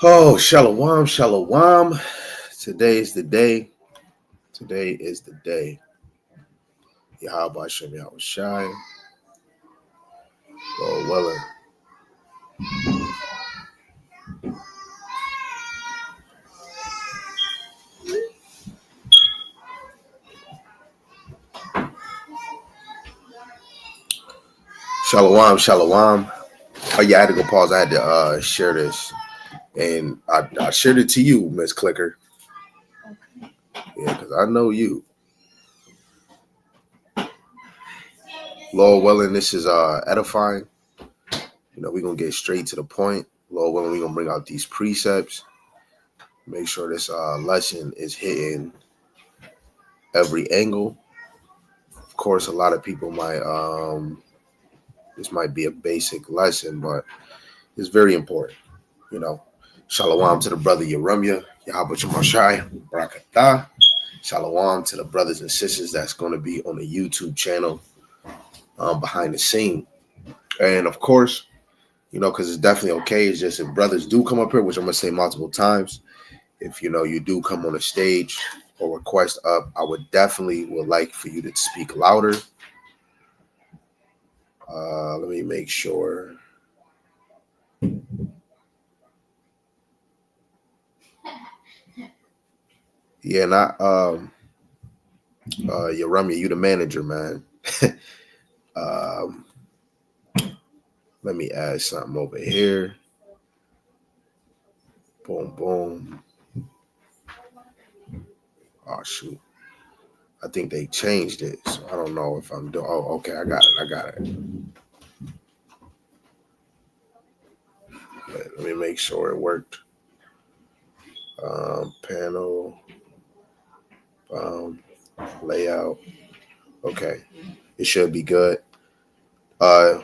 Oh, shalom, shalom. Today is the day. Today is the day. Yahweh Hashem Yahweh Shai. Lord willing. Shalom, shalom. Oh yeah, I had to go pause. I had to share this. And I shared it to you, Miss Clicker. Yeah, because I know you. Lord willing, this is edifying. We're gonna get straight to the point. Lord willing, we're gonna bring out these precepts. Make sure this lesson is hitting every angle. Of course, a lot of people might this might be a basic lesson, but it's very important. Shalom to the brother Yeremia, Yahweh Shemashai, Barakatah. Shalom to the brothers and sisters that's going to be on the YouTube channel behind the scene. And of course, because it's definitely okay. It's just if brothers do come up here, which I'm going to say multiple times, if you do come on the stage or request up, I would like for you to speak louder. Let me make sure. Yeah, not Yeremia, you the manager, man. Let me add something over here. Boom, boom. Oh shoot. I think they changed it, so I don't know if I'm doing. Oh, okay, I got it. Let me make sure it worked. Panel, layout. Okay, it should be good. Okay,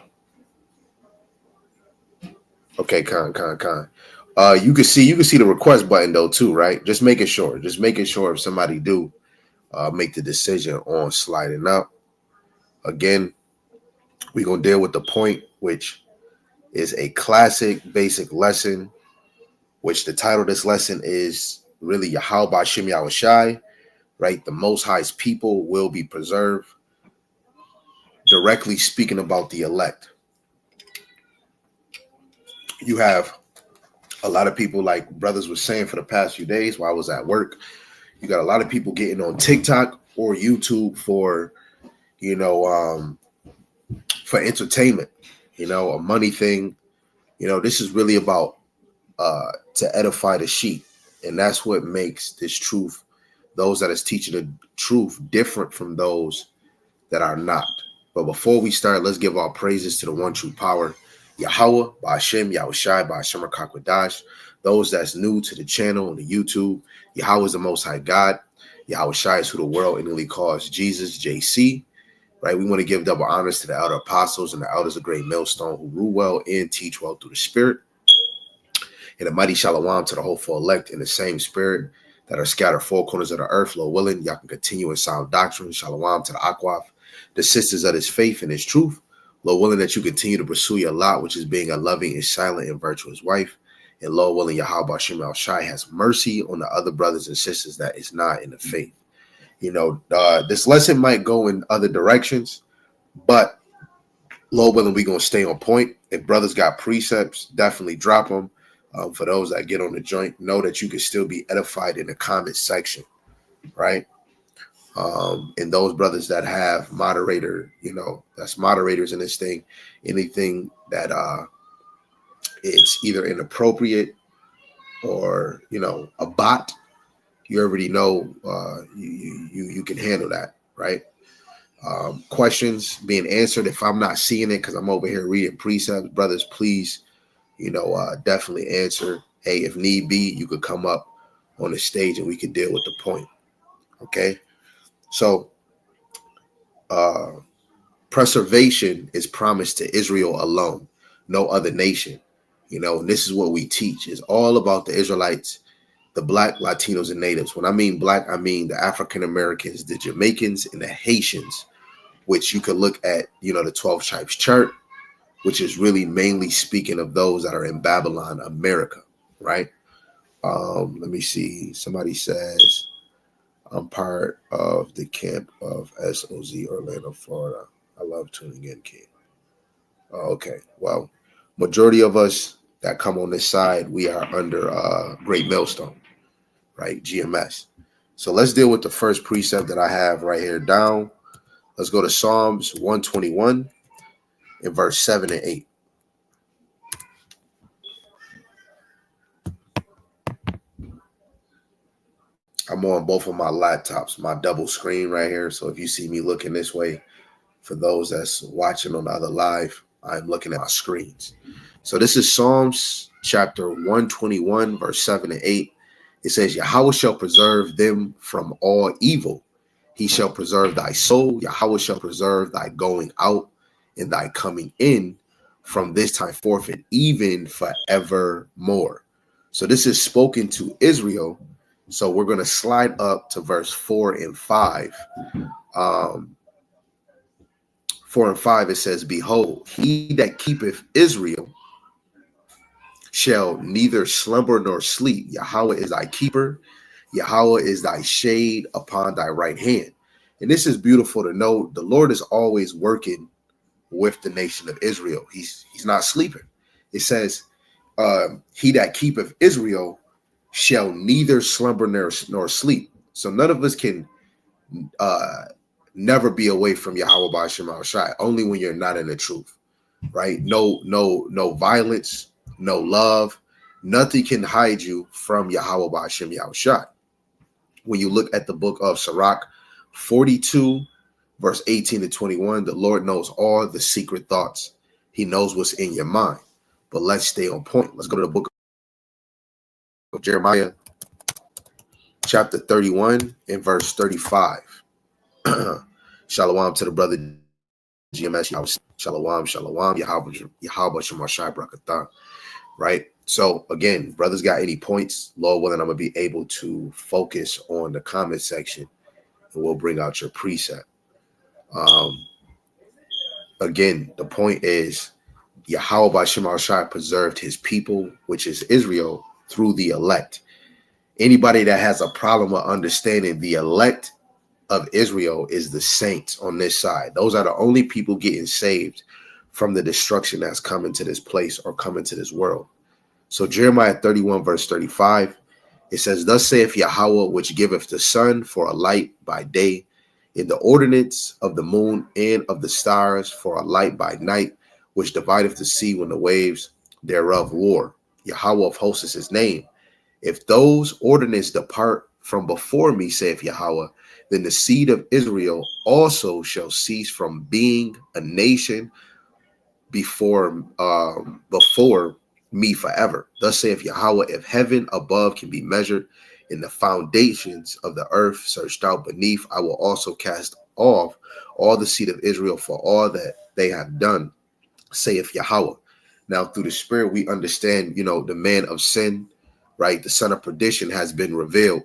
con. You can see the request button though too, right? Just making sure if somebody do make the decision on sliding up. Again, we're gonna deal with the point, which is a classic basic lesson, which the title of this lesson is really Yahweh Hashem Yahweh Shai, right? The Most High's people will be preserved. Directly speaking about the elect. You have a lot of people, like brothers was saying for the past few days while I was at work, you got a lot of people getting on TikTok or YouTube for, for entertainment, a money thing. This is really about to edify the sheep. And that's what makes this truth, those that is teaching the truth, different from those that are not. But before we start, let's give our praises to the one true power, Yahweh, Ba'ashem, Yahushai, Ba'ashem Rakakwadash. Those that's new to the channel on the YouTube, Yahweh is the Most High God. Yahushai is who the world innately calls Jesus, JC. Right? We want to give double honors to the elder apostles and the elders of Great Millstone who rule well and teach well through the Spirit. And a mighty shalom to the hopeful elect in the same spirit that are scattered four corners of the earth. Lord willing, y'all can continue in sound doctrine. Shalom to the Akwaf, the sisters of his faith and his truth. Lord willing, that you continue to pursue your lot, which is being a loving and silent and virtuous wife. And Lord willing, Yahweh Hashem El Shai has mercy on the other brothers and sisters that is not in the faith. This lesson might go in other directions, but Lord willing, we're going to stay on point. If brothers got precepts, definitely drop them. For those that get on the joint, know that you can still be edified in the comment section, right? And those brothers that have moderator, that's moderators in this thing, anything that it's either inappropriate or a bot, you already know you can handle that, right? Questions being answered. If I'm not seeing it because I'm over here reading precepts, brothers, please, definitely answer. Hey, if need be, you could come up on the stage and we can deal with the point. Okay. So, preservation is promised to Israel alone, no other nation. And this is what we teach. It's all about the Israelites, the Black, Latinos, and Natives. When I mean Black, I mean the African Americans, the Jamaicans, and the Haitians, which you could look at, the 12 tribes chart, which is really mainly speaking of those that are in Babylon, America, right? Let me see. Somebody says I'm part of the camp of SOZ Orlando, Florida. I love tuning in, kid. Okay. Well, majority of us that come on this side, we are under Great Millstone, right? GMS. So let's deal with the first precept that I have right here down. Let's go to Psalms 121 in verse 7 and 8. I'm on both of my laptops, my double screen right here. So if you see me looking this way, for those that's watching on the other live, I'm looking at my screens. So this is Psalms chapter 121, verse 7 and 8. It says, Yahweh shall preserve them from all evil. He shall preserve thy soul. Yahweh shall preserve thy going out and thy coming in from this time forth and even forevermore. So this is spoken to Israel. So we're going to slide up to verse 4 and 5. 4 and 5, it says, Behold, he that keepeth Israel shall neither slumber nor sleep. Yahweh is thy keeper. Yahweh is thy shade upon thy right hand. And this is beautiful to know. The Lord is always working with the nation of Israel. He's not sleeping. It says, he that keepeth Israel shall neither slumber nor sleep. So none of us can never be away from Yahweh Ba'ashem Shai, only when you're not in the truth, right? No violence, no love, nothing can hide you from Yahweh Ba'ashem Shai. When you look at the book of Sirach 42, verse 18 to 21, the Lord knows all the secret thoughts. He knows what's in your mind. But let's stay on point. Let's go to the book of Jeremiah, chapter 31 and verse 35. Shalom to the brother GMS. Shalom, shalom. Yahweh Shemashai Brakatah. Right? So again, brothers got any points? Lord willing, I'm going to be able to focus on the comment section and we'll bring out your precept. Again, the point is Yahweh Ba'ashem Shai preserved his people, which is Israel, through the elect. Anybody that has a problem with understanding the elect of Israel is the saints on this side. Those are the only people getting saved from the destruction that's coming to this place or coming to this world. So Jeremiah 31 verse 35, it says, Thus saith Yahweh, which giveth the sun for a light by day, in the ordinance of the moon and of the stars for a light by night, which divideth the sea when the waves thereof roar. Yahweh of hosts is his name. If those ordinances depart from before me, saith Yahweh, then the seed of Israel also shall cease from being a nation before me forever. Thus saith Yahweh, if heaven above can be measured, and the foundations of the earth searched out beneath, I will also cast off all the seed of Israel for all that they have done, saith Yahweh. Now, through the Spirit, we understand, the man of sin, right? The son of perdition has been revealed.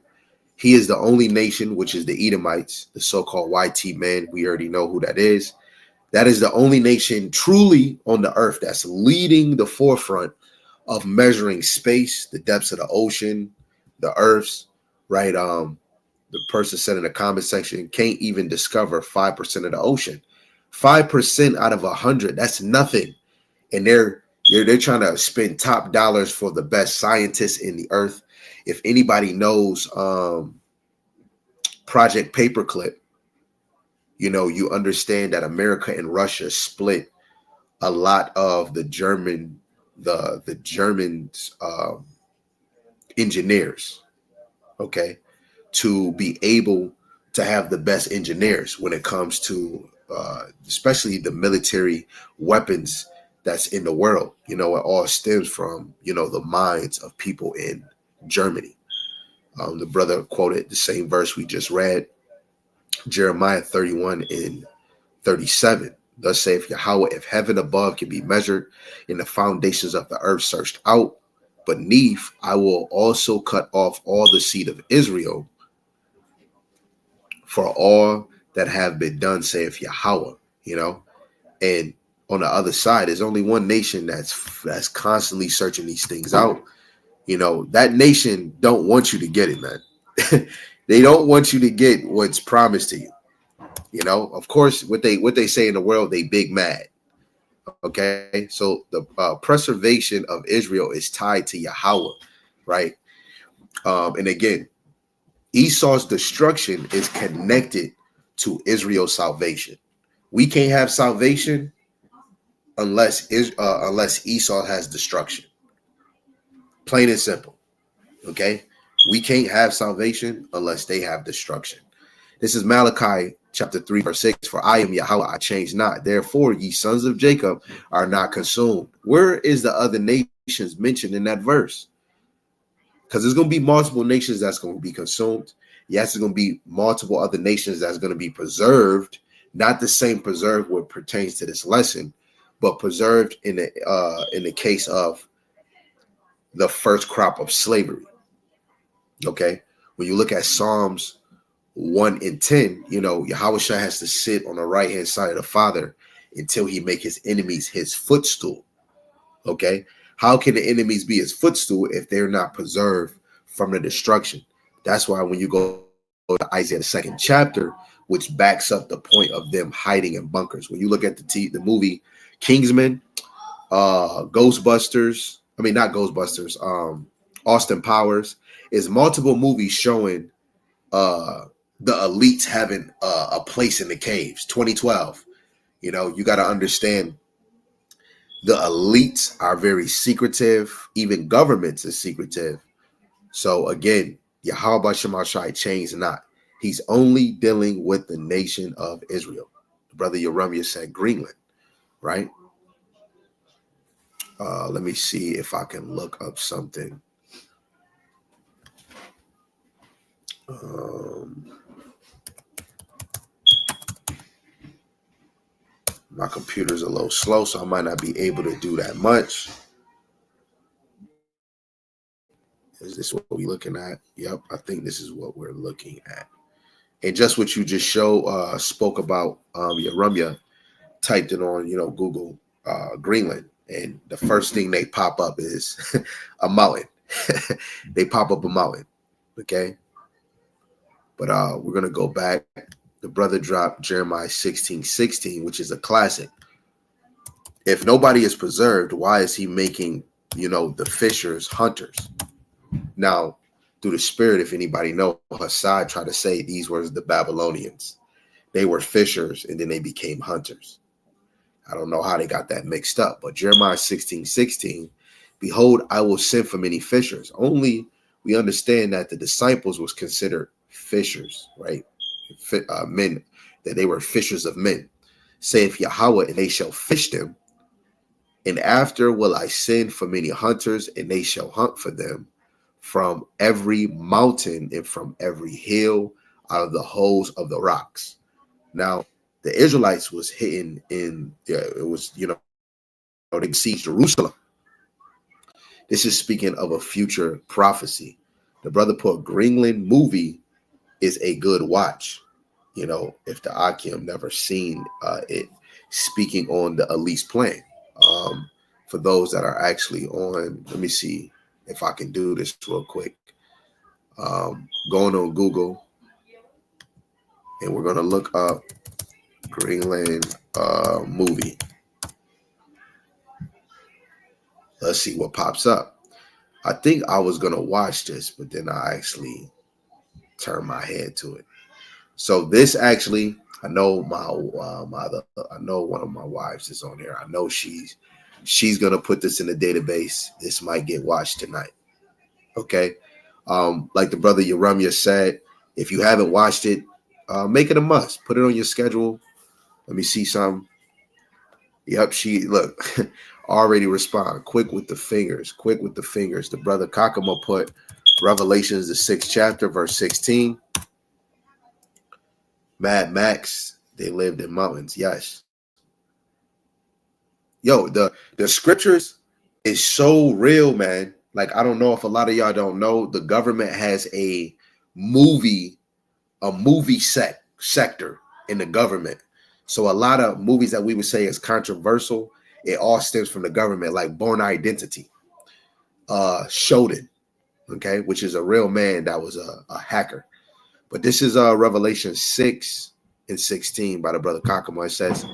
He is the only nation, which is the Edomites, the so-called YT man. We already know who that is. That is the only nation truly on the earth that's leading the forefront of measuring space, the depths of the ocean, the earths, right? The person said in the comment section, can't even discover 5% of the ocean. 5% out of 100, that's nothing. And they're trying to spend top dollars for the best scientists in the earth. If anybody knows Project Paperclip, you understand that America and Russia split a lot of the German engineers, okay, to be able to have the best engineers when it comes to especially the military weapons that's in the world. It all stems from, the minds of people in Germany. The brother quoted the same verse we just read, Jeremiah 31 and 37. Thus saith Yahweh, if heaven above can be measured and the foundations of the earth searched out beneath, I will also cut off all the seed of Israel for all that have been done, saith Yahweh. And on the other side, there's only one nation that's constantly searching these things out. That nation don't want you to get it, man. They don't want you to get what's promised to you. Of course, what they say in the world, they big mad. Okay, so the preservation of Israel is tied to Yahweh, right? And again, Esau's destruction is connected to Israel's salvation. We can't have salvation unless Esau has destruction. Plain and simple. Okay, we can't have salvation unless they have destruction. This is Malachi chapter 3, verse 6. For I am Yahweh, I change not. Therefore, ye sons of Jacob are not consumed. Where is the other nations mentioned in that verse? Because there's going to be multiple nations that's going to be consumed. Yes, there's going to be multiple other nations that's going to be preserved. Not the same preserved what pertains to this lesson, but preserved in the case of the first crop of slavery. Okay, when you look at Psalms 1 and 10, Yahweh Shai has to sit on the right hand side of the Father until he make his enemies his footstool. Okay, how can the enemies be his footstool if they're not preserved from the destruction? That's why when you go to Isaiah the 2nd chapter, which backs up the point of them hiding in bunkers. When you look at the movie Kingsman, Ghostbusters, not Ghostbusters, Austin Powers, is multiple movies showing the elites having a place in the caves. 2012, you got to understand the elites are very secretive. Even governments is secretive. So again, Yahweh Shema Shai changed not. He's only dealing with the nation of Israel. Brother Yeremiah said Greenland, right? Let me see if I can look up something. My computer's a little slow, so I might not be able to do that much. Is this what we're looking at? Yep, I think this is what we're looking at. And just what you just spoke about, Yeremiah typed it on, Google, Greenland. And the first thing they pop up is a mountain. They pop up a mountain. Okay. But we're going to go back. The brother dropped Jeremiah 16:16, which is a classic. If nobody is preserved, why is he making, the fishers hunters? Now, through the spirit, if anybody knows, Hassad tried to say these were the Babylonians. They were fishers and then they became hunters. I don't know how they got that mixed up, but Jeremiah 16:16, behold, I will send for many fishers. Only we understand that the disciples was considered fishers, right? Men, that they were fishers of men. Saith Yahweh, and they shall fish them. And after will I send for many hunters, and they shall hunt for them from every mountain and from every hill, out of the holes of the rocks. Now, the Israelites was hitting in, it was, they besieged Jerusalem. This is speaking of a future prophecy. The brother put Greenland movie is a good watch. If the Akim never seen it, speaking on the Elise plan. For those that are actually on, let me see if I can do this real quick. Going on Google, and we're going to look up Greenland movie. Let's see what pops up. I think I was going to watch this, but then I actually turned my head to it. So this actually, I know I know one of my wives is on here. I know she's going to put this in the database. This might get watched tonight. Okay. Like the brother Yeremiah said, if you haven't watched it, make it a must. Put it on your schedule. Let me see some. Yep, she look already respond. Quick with the fingers. The brother Kakama put Revelations, the 6th chapter, verse 16. Mad Max, they lived in mountains. Yes. Yo, the scriptures is so real, man. Like, I don't know if a lot of y'all don't know, the government has a movie sector in the government. So a lot of movies that we would say is controversial, it all stems from the government, like Born Identity, Shodan. okay, which is a real man that was a hacker. But this is Revelation 6:16 by the brother Kakama. It says,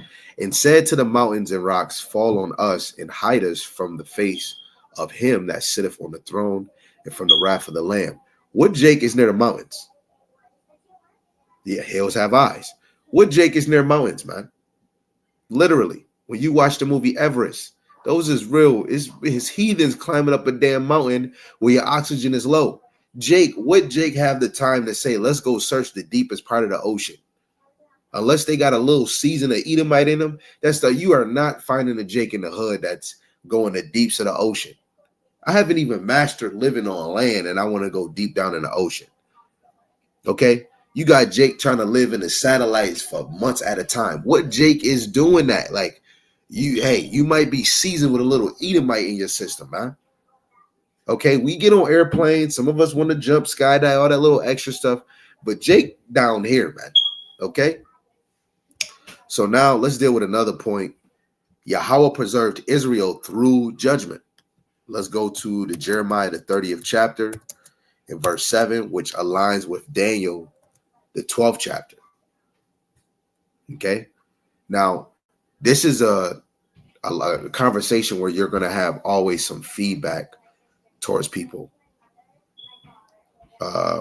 and said to the mountains and rocks, fall on us and hide us from the face of him that sitteth on the throne and from the wrath of the Lamb. What Jake is near the mountains? Yeah, hills have eyes. What Jake is near mountains, man? Literally, when you watch the movie Everest, those is real. It's heathens climbing up a damn mountain where your oxygen is low. Jake, what Jake have the time to say, let's go search the deepest part of the ocean? Unless they got a little season of Edomite in them, you are not finding a Jake in the hood that's going the deeps of the ocean. I haven't even mastered living on land, and I want to go deep down in the ocean. Okay? You got Jake trying to live in the satellites for months at a time. What Jake is doing that? Like, you might be seasoned with a little Edomite in your system, man. Okay, we get on airplanes. Some of us want to jump, skydive, all that little extra stuff. But Jake down here, man. Okay? So now let's deal with another point. Yahweh preserved Israel through judgment. Let's go to the Jeremiah, the 30th chapter, in verse 7, which aligns with Daniel, the 12th chapter. Okay? Now, this is a conversation where you're going to have always some feedback towards people.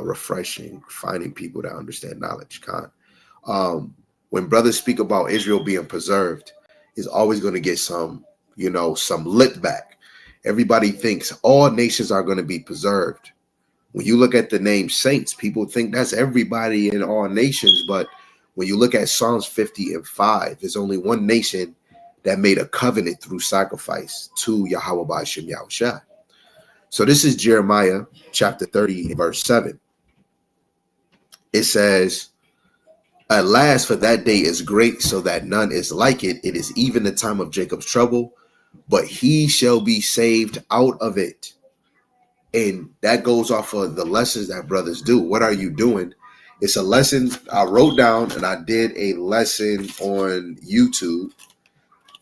Refreshing, finding people that understand knowledge. When brothers speak about Israel being preserved, is always going to get some lip back. Everybody thinks all nations are going to be preserved. When you look at the name saints, people think that's everybody in all nations. But when you look at Psalms 50:5, there's only one nation that made a covenant through sacrifice to Yahweh Ba'ashem Yahushua. So this is Jeremiah chapter 30, verse 7. It says, alas, for that day is great, so that none is like it. It is even the time of Jacob's trouble, but he shall be saved out of it. And that goes off of the lessons that brothers do. What are you doing? It's a lesson I wrote down, and I did a lesson on YouTube.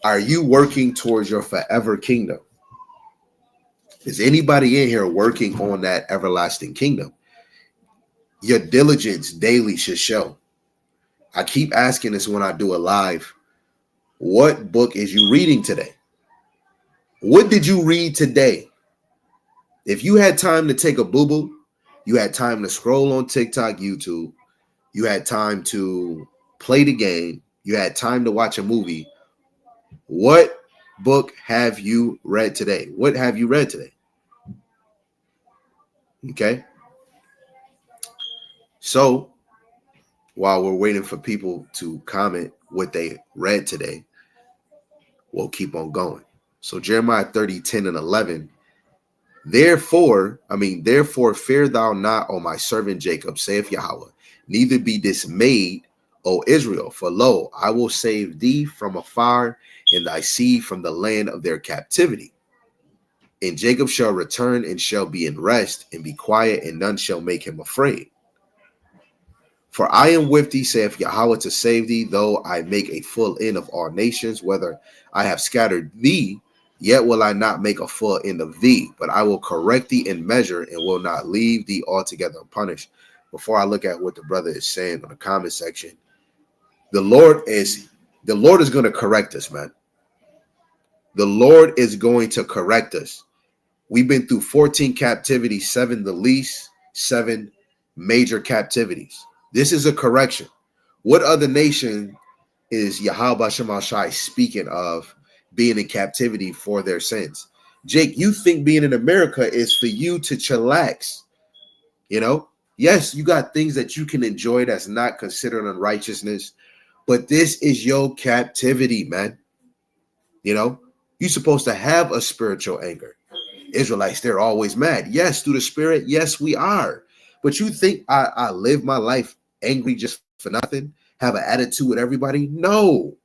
Are you working towards your forever kingdom? Is anybody in here working on that everlasting kingdom? Your diligence daily should show. I keep asking this when I do a live. What book is you reading today? What did you read today? If you had time to take a boo-boo, you had time to scroll on TikTok, YouTube, you had time to play the game, you had time to watch a movie, what book have you read today? What have you read today? Okay. So while we're waiting for people to comment what they read today, we'll keep on going. So Jeremiah 30:10-11. Therefore fear thou not, O my servant Jacob, saith Yahweh, neither be dismayed, O Israel, for lo, I will save thee from afar, and thy seed from the land of their captivity. And Jacob shall return and shall be in rest, and be quiet, and none shall make him afraid. For I am with thee, saith Yahweh, to save thee, though I make a full end of all nations. Whether I have scattered thee, yet will I not make a full end of thee, but I will correct thee in measure, and will not leave thee altogether unpunished. Before I look at what the brother is saying in the comment section, the Lord is going to correct us, man. The Lord is going to correct us. We've been through 14 captivities, 7 the least, 7 major captivities. This is a correction. What other nation is Yahweh Shem Shai speaking of being in captivity for their sins? Jake, you think being in America is for you to chillax? Yes, you got things that you can enjoy that's not considered unrighteousness, but this is your captivity, man. You're supposed to have a spiritual anger. Israelites, they're always mad. Yes, through the spirit. Yes, we are. But you think I live my life angry just for nothing? Have an attitude with everybody? No.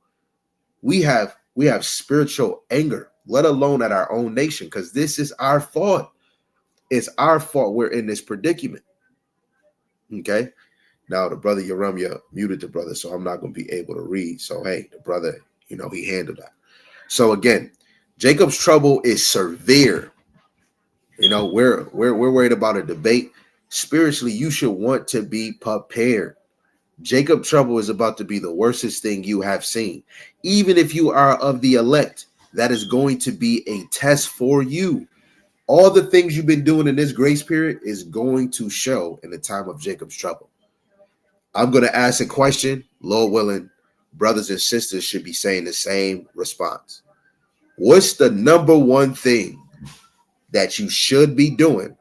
We have spiritual anger, let alone at our own nation, because this is our fault. It's our fault we're in this predicament. Okay. Now the brother Yeremia muted the brother, so I'm not going to be able to read. So hey, the brother, he handled that. So again, Jacob's trouble is severe. You know, we're worried about a debate. Spiritually, you should want to be prepared. Jacob trouble is about to be the worstest thing you have seen. Even if you are of the elect, that is going to be a test for you. All the things you've been doing in this grace period is going to show in the time of Jacob's trouble. I'm going to ask a question. Lord willing, brothers and sisters should be saying the same response. What's the number one thing that you should be doing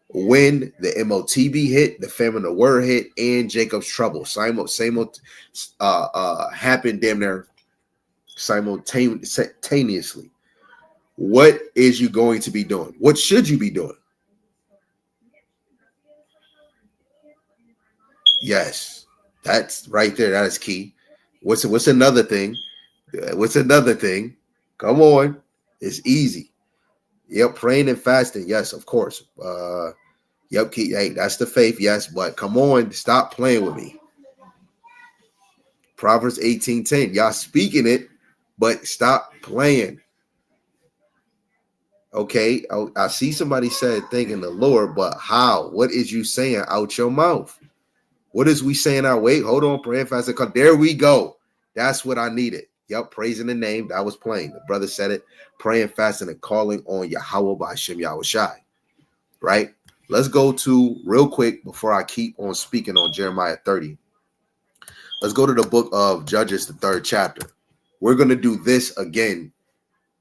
when the MOTB hit, the famine of word hit, and Jacob's trouble happened damn near simultaneously? What is you going to be doing? What should you be doing? Yes, that's right there. That is key. What's another thing? What's another thing? Come on, it's easy. Yep, praying and fasting. Yes, of course. Yep, hey, that's the faith. Yes, but come on, stop playing with me. Proverbs 18:10. Y'all speaking it, but stop playing. Okay, I see somebody said thanking the Lord, but how? What is you saying out your mouth? What is we saying out? Wait, hold on, praying fasting. There we go. That's what I needed. Yep, praising the name. That was plain. The brother said it. Praying, fasting, and calling on Yahweh by Shem Yahushai. Right? Let's go to real quick before I keep on speaking on Jeremiah 30. Let's go to the book of Judges, the 3rd chapter. We're going to do this again,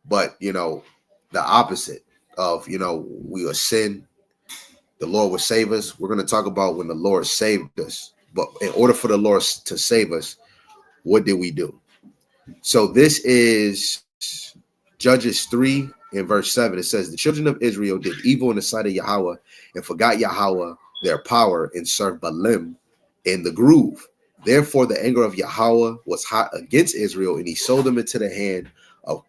but, you know, the opposite of, you know, we will sin. The Lord will save us. We're going to talk about when the Lord saved us. But in order for the Lord to save us, what did we do? So this is Judges 3 in verse 7. It says, the children of Israel did evil in the sight of Yahweh and forgot Yahweh, their power, and served Baalim in the grove. Therefore, the anger of Yahweh was hot against Israel, and he sold them into the hand of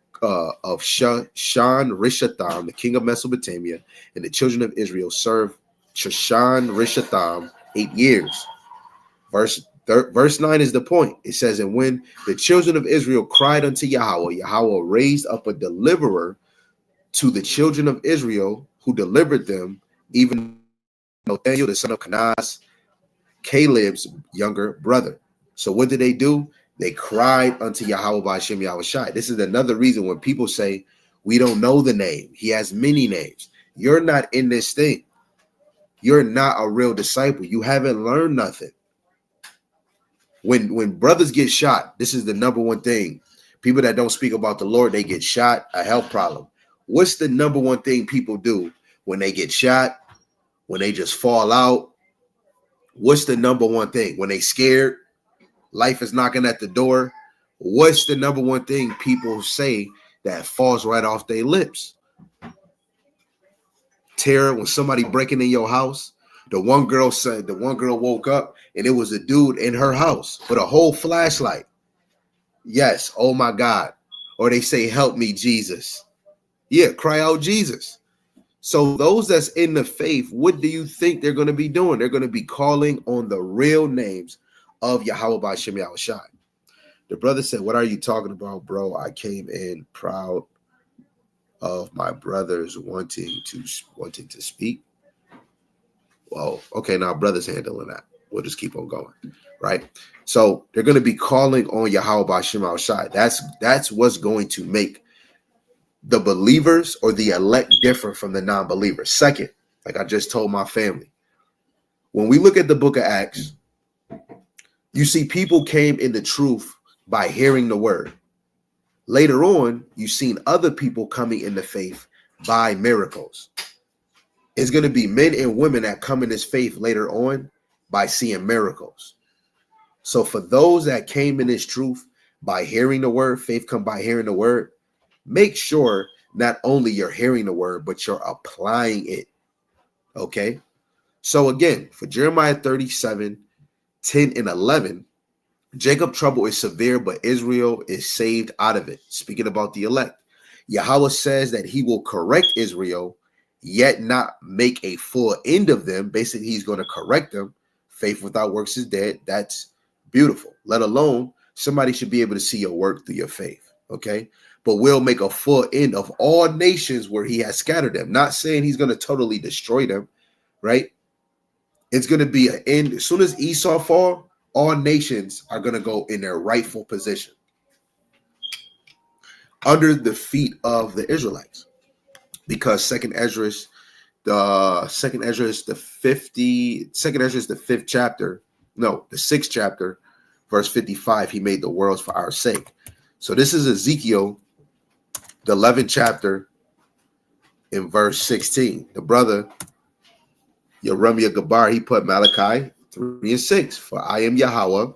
Shushan-Rishatham, the king of Mesopotamia, and the children of Israel served Shushan-Rishatham 8 years. Verse 9 is the point. It says, and when the children of Israel cried unto Yahweh, Yahweh raised up a deliverer to the children of Israel, who delivered them, even Nathaniel, the son of Kenaz, Caleb's younger brother. So what did they do? They cried unto Yahweh by Shem Yahushai. This is another reason when people say, we don't know the name. He has many names. You're not in this thing. You're not a real disciple. You haven't learned nothing. When brothers get shot, this is the number one thing. People that don't speak about the Lord, they get shot, a health problem. What's the number one thing people do when they get shot, when they just fall out? What's the number one thing? When they scared, life is knocking at the door. What's the number one thing people say that falls right off their lips? Terror, when somebody breaking in your house. The one girl woke up and it was a dude in her house with a whole flashlight. Yes, oh my God. Or they say, help me, Jesus. Yeah, cry out, Jesus. So those that's in the faith, what do you think they're going to be doing? They're going to be calling on the real names of Yahweh by Shem Yahushai. The brother said, what are you talking about, bro? I came in proud of my brothers wanting to speak. Well, okay, now brothers handling that. We'll just keep on going, right? So they're going to be calling on Yahweh by Shem Yahushai. That's what's going to make the believers or the elect different from the non-believers. Second, like I just told my family, when we look at the book of Acts, you see people came in the truth by hearing the word. Later on, you've seen other people coming in the faith by miracles. It's going to be men and women that come in this faith later on by seeing miracles. So for those that came in this truth by hearing the word, faith come by hearing the word, make sure not only you're hearing the word, but you're applying it. Okay? So again, for Jeremiah 37, 10 and 11, Jacob trouble is severe, but Israel is saved out of it. Speaking about the elect, Yahweh says that he will correct Israel, yet not make a full end of them. Basically, he's going to correct them. Faith without works is dead. That's beautiful. Let alone somebody should be able to see your work through your faith. Okay. but will make a full end of all nations where he has scattered them. Not saying he's going to totally destroy them, right? It's going to be an end. As soon as Esau fall, all nations are going to go in their rightful position under the feet of the Israelites, because second Ezra is the 5th chapter, no, the 6th chapter, verse 55, he made the worlds for our sake. So this is Ezekiel, the 11th chapter, in verse 16. The brother Yeremiah Gabar, he put Malachi 3 and 6. For I am Yahweh,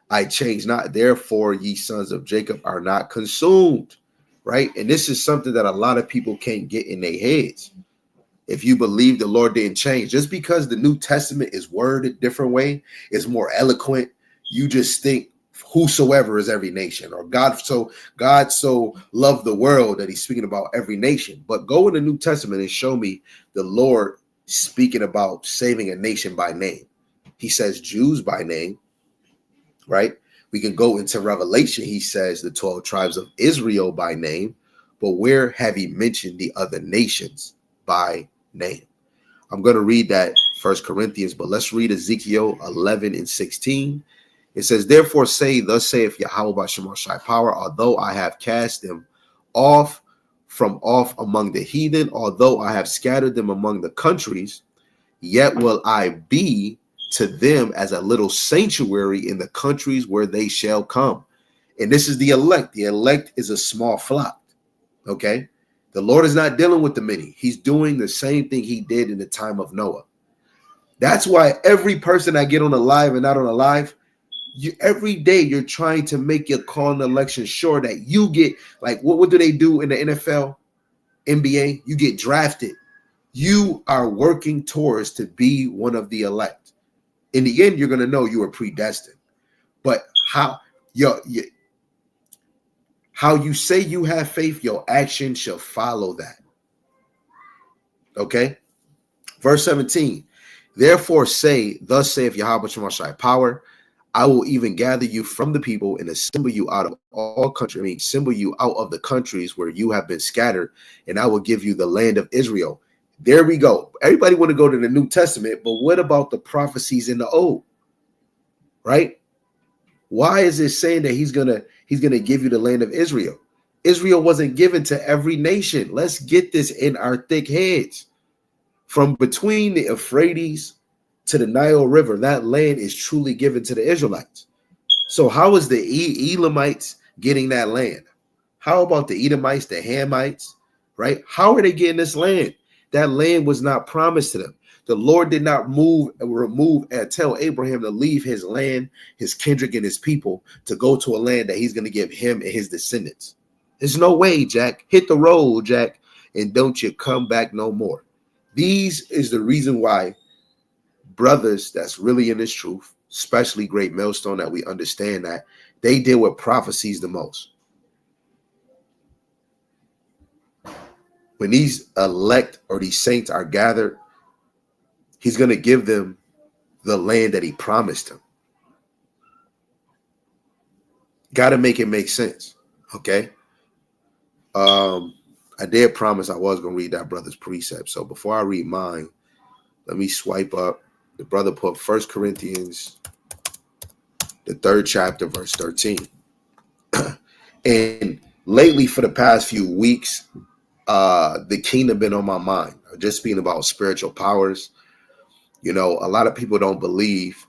I change not, therefore ye sons of Jacob are not consumed. Right? And this is something that a lot of people can't get in their heads. If you believe the Lord didn't change, just because the New Testament is worded a different way, is more eloquent, you just think whosoever is every nation, or God so loved the world that he's speaking about every nation. But go in the New Testament and show me the Lord speaking about saving a nation by name. He says Jews by name, right? We can go into Revelation. He says the 12 tribes of Israel by name, but where have he mentioned the other nations by name? I'm going to read that 1 Corinthians, but let's read Ezekiel 11 and 16. It says, therefore say, thus saith Yahweh B'Shem Shai power, although I have cast them off among the heathen, although I have scattered them among the countries, yet will I be to them as a little sanctuary in the countries where they shall come. And this is the elect. The elect is a small flock. Okay. The Lord is not dealing with the many. He's doing the same thing he did in the time of Noah. That's why every person I get on a live and not on a live, every day you're trying to make your call and election sure that you get, like, what do they do in the NFL, NBA? You get drafted. You are working towards to be one of the elect. In the end, you're going to know you are predestined. But how you say you have faith, your action shall follow that. Okay? Verse 17. Therefore say, thus saith Yahweh B'Shem Shai power, I will even gather you from the people and assemble you out of all countries, assemble you out of the countries where you have been scattered, and I will give you the land of Israel. There we go. Everybody want to go to the New Testament, but what about the prophecies in the Old? Right? Why is it saying that he's gonna give you the land of Israel? Israel wasn't given to every nation. Let's get this in our thick heads. From between the Euphrates to the Nile River, that land is truly given to the Israelites. So how is the Elamites getting that land? How about the Edomites, the Hamites, right? How are they getting this land? That land was not promised to them. The Lord did not remove and tell Abraham to leave his land, his kindred, and his people to go to a land that he's going to give him and his descendants. There's no way, Jack. Hit the road, Jack, and don't you come back no more. These is the reason why brothers that's really in this truth, especially Great Millstone, that we understand that they deal with prophecies the most. When these elect or these saints are gathered, he's going to give them the land that he promised them. Got to make it make sense. Okay. I did promise I was going to read that brother's precept. So before I read mine, let me swipe up. The brother put 1 Corinthians, the 3rd chapter, verse 13. And lately, for the past few weeks, the kingdom been on my mind. Just speaking about spiritual powers. You know, a lot of people don't believe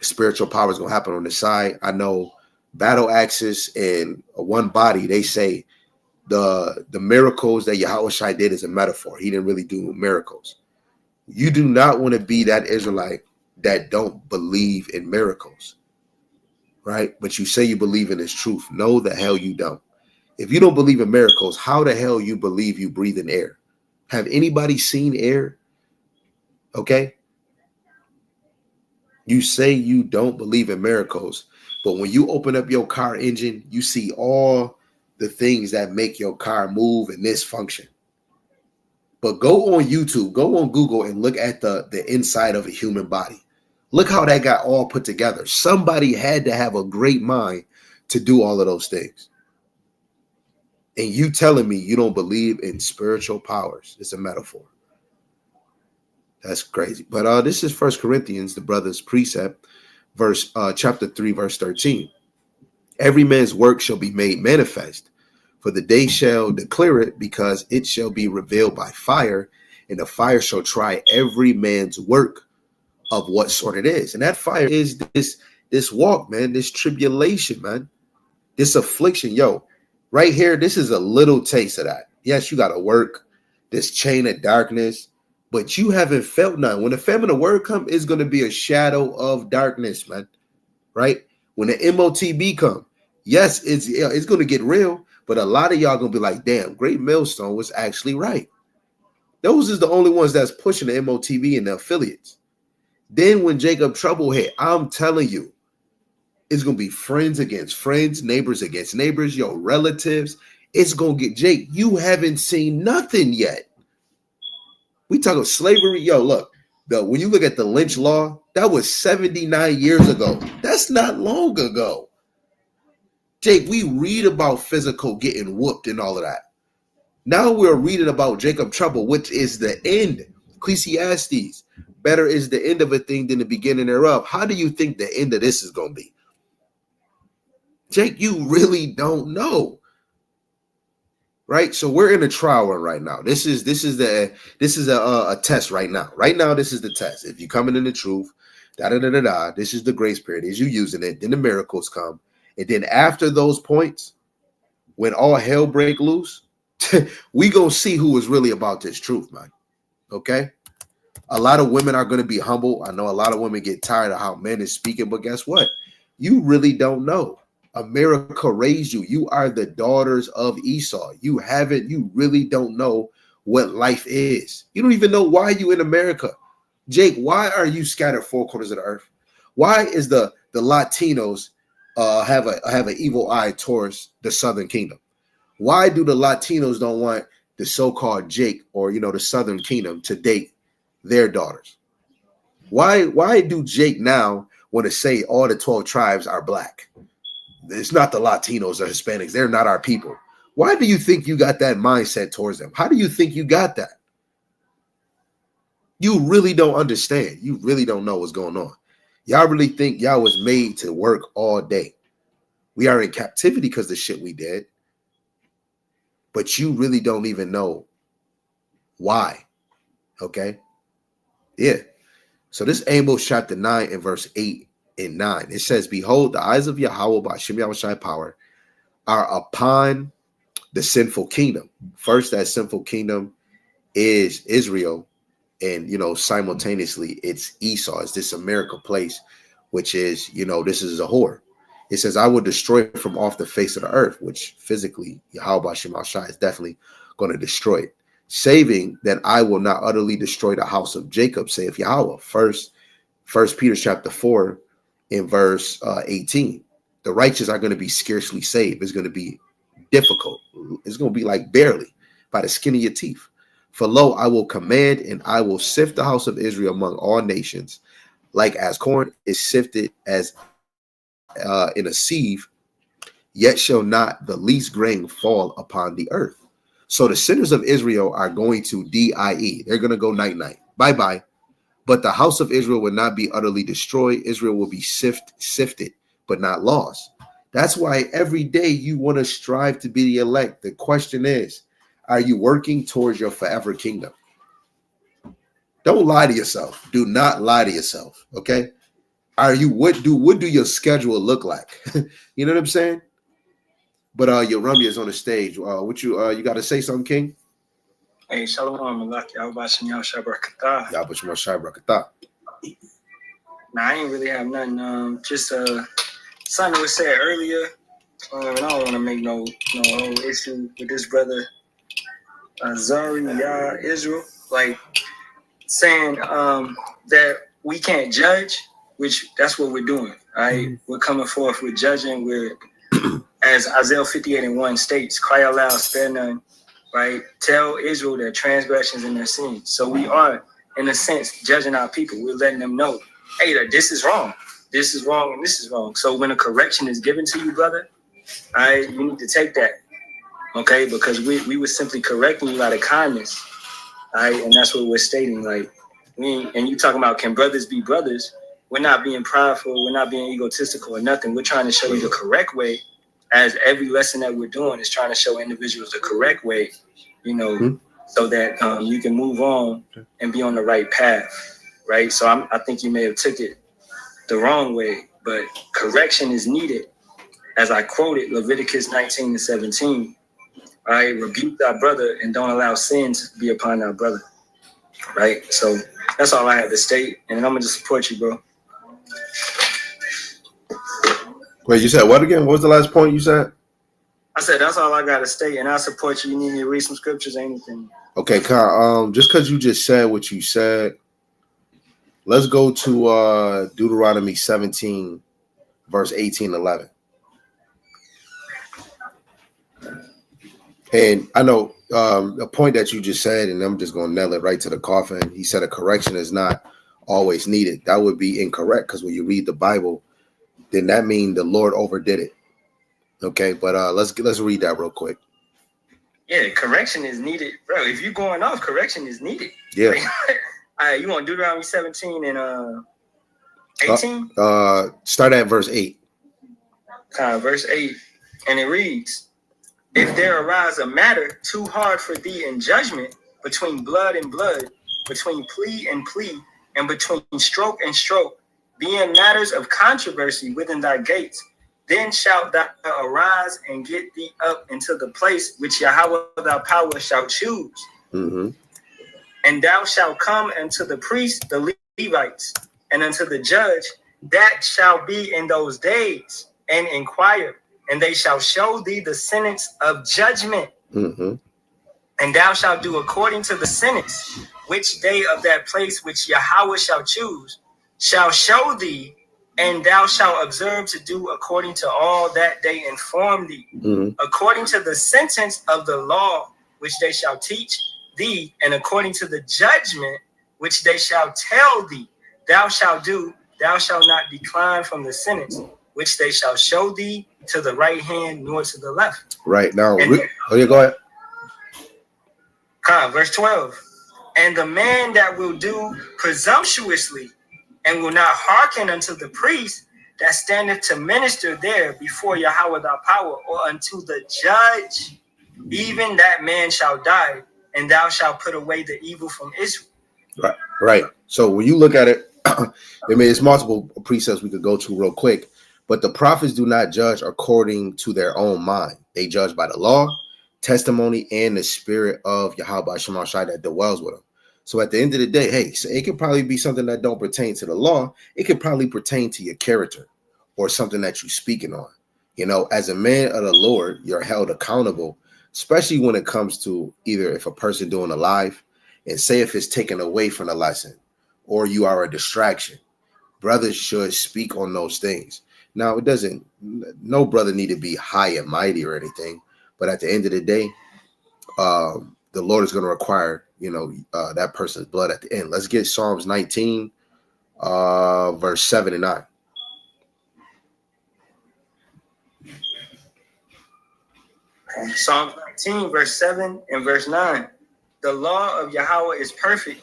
spiritual power is going to happen on the side. I know battle axes and one body, they say the miracles that Yahushua did is a metaphor. He didn't really do miracles. You do not want to be that Israelite that don't believe in miracles, right? But you say you believe in this truth. No, the hell you don't. If you don't believe in miracles, how the hell you believe you breathe in air? Have anybody seen air? Okay. You say you don't believe in miracles, but when you open up your car engine, you see all the things that make your car move and this function. But go on YouTube, go on Google and look at the inside of a human body. Look how that got all put together. Somebody had to have a great mind to do all of those things. And you telling me you don't believe in spiritual powers. It's a metaphor. That's crazy. But this is First Corinthians, the brother's precept, chapter 3, verse 13. Every man's work shall be made manifest, for the day shall declare it, because it shall be revealed by fire, and the fire shall try every man's work of what sort it is. And that fire is this walk, man, this tribulation, man, this affliction. Yo, right here, this is a little taste of that. Yes, you got to work this chain of darkness, but you haven't felt none. When the feminine word comes, it's going to be a shadow of darkness, man, right? When the MOTB come, yes, it's going to get real, but a lot of y'all going to be like, damn, Great Millstone was actually right. Those is the only ones that's pushing the MOTB and the affiliates. Then when Jacob Trouble hit, I'm telling you, it's going to be friends against friends, neighbors against neighbors, your relatives. It's going to get, Jake, you haven't seen nothing yet. We talk of slavery. Yo, look, when you look at the lynch law, that was 79 years ago. That's not long ago. Jake, we read about physical getting whooped and all of that. Now we're reading about Jacob Trouble, which is the end. Ecclesiastes. Better is the end of a thing than the beginning thereof. How do you think the end of this is going to be? Jake, you really don't know. Right? So we're in a trial run right now. This is a test right now. Right now, this is the test. If you're coming in the truth, this is the grace period. As you using it, then the miracles come. And then after those points, when all hell break loose, we gonna see who is really about this truth, man. Okay? A lot of women are gonna be humble. I know a lot of women get tired of how men is speaking, but guess what? You really don't know. America raised you. You are the daughters of Esau. You really don't know what life is. You don't even know why you in America. Jake, why are you scattered four corners of the earth? Why is the Latinos have an evil eye towards the Southern Kingdom? Why do the Latinos don't want the so-called Jake or the Southern Kingdom to date their daughters? Why do Jake now want to say all the 12 tribes are black? It's not the Latinos or Hispanics. They're not our people. Why do you think you got that mindset towards them? How do you think you got that? You really don't understand. You really don't know what's going on. Y'all really think y'all was made to work all day. We are in captivity because of the shit we did. But you really don't even know why. Okay? Yeah. So this Amos chapter 9 and verse 8 and 9. It says, behold, the eyes of Yahweh by Shem Yahushai power are upon the sinful kingdom. First, that sinful kingdom is Israel. And, simultaneously, it's Esau. It's this America place, which is, this is a whore. It says, I will destroy it from off the face of the earth, which physically, Yahweh by Shem Yahushai is definitely going to destroy it. Saving that I will not utterly destroy the house of Jacob, saith Yahweh. First Peter chapter 4 in verse 18. The righteous are going to be scarcely saved. It's going to be difficult. It's going to be like barely by the skin of your teeth. For lo, I will command and I will sift the house of Israel among all nations, like as corn is sifted as in a sieve, yet shall not the least grain fall upon the earth. So the sinners of Israel are going to die. They're going to go night-night. Bye-bye. But the house of Israel will not be utterly destroyed. Israel will be sifted, but not lost. That's why every day you want to strive to be the elect. The question is, are you working towards your forever kingdom? Don't lie to yourself. Do not lie to yourself. Okay? What do your schedule look like? You know what I'm saying? But Yerumia is on the stage. You got to say something, King? Hey, shalom, Malak. Yahweh Shem Yahushai Barakatah. Yahweh Shem Yahushai Barakatah. Nah, I ain't really have nothing. Just something was said earlier. And I don't want to make no whole issue with this brother Zari Yah Israel, like saying that we can't judge, which that's what we're doing. Right? Mm-hmm. We're coming forth with judging. We're as Isaiah 58:1 states, cry out loud, spare none. Right? Tell Israel their transgressions and their sins. So we are, in a sense, judging our people. We're letting them know, hey, that this is wrong. This is wrong and this is wrong. So when a correction is given to you, brother, you need to take that. Okay, because we were simply correcting you out of kindness. All right, and that's what we're stating. Like, and you talking about, can brothers be brothers? We're not being prideful. We're not being egotistical or nothing. We're trying to show you the correct way. As every lesson that we're doing is trying to show individuals the correct way, so that you can move on and be on the right path, right? So I think you may have took it the wrong way, but correction is needed. As I quoted Leviticus 19:17, all right, rebuke thy brother and don't allow sin to be upon thy brother, right? So that's all I have to state, and I'm gonna just support you, bro. Wait, you said what again? What was the last point you said? I said that's all I gotta state, and I'll support you. You need me to read some scriptures or anything? Okay, just because you just said what you said, let's go to Deuteronomy 17, verse 18-11. And I know the point that you just said, and I'm just going to nail it right to the coffin. He said a correction is not always needed. That would be incorrect, because when you read the Bible, then that means the Lord overdid it. Okay, but let's read that real quick. Yeah, correction is needed, bro. If you're going off, correction is needed. Yeah. All right, you want Deuteronomy 17 and 18? Start at verse 8. Verse 8, and it reads, if there arise a matter too hard for thee in judgment, between blood and blood, between plea and plea, and between stroke and stroke, being matters of controversy within thy gates, then shalt thou arise and get thee up into the place which Yahweh thy power shall choose. Mm-hmm. And thou shalt come unto the priests, the Levites, and unto the judge, that shall be in those days, and inquire, and they shall show thee the sentence of judgment. Mm-hmm. And thou shalt do according to the sentence, which day of that place which Yahweh shall choose, shall show thee, and thou shalt observe to do according to all that they inform thee, according to the sentence of the law which they shall teach thee, and according to the judgment which they shall tell thee, thou shalt do, thou shalt not decline from the sentence which they shall show thee to the right hand nor to the left. Right now, go ahead. Verse 12. And the man that will do presumptuously and will not hearken unto the priest that standeth to minister there before Yahweh thy power, or unto the judge, even that man shall die, and thou shalt put away the evil from Israel. Right. So when you look at it, I mean, it's multiple precepts we could go to real quick, but the prophets do not judge according to their own mind. They judge by the law, testimony, and the spirit of Yahweh Shema Shai that dwells with them. So at the end of the day, hey, so it could probably be something that don't pertain to the law. It could probably pertain to your character or something that you're speaking on. You know, as a man of the Lord, you're held accountable, especially when it comes to either if a person doing a live, and say if it's taken away from the lesson or you are a distraction. Brothers should speak on those things. Now, no brother need to be high and mighty or anything, but at the end of the day, the Lord is going to require, that person's blood at the end. Let's get Psalms 19, verse 7 and 9. Psalms 19, verse 7 and verse 9. The law of Yahweh is perfect,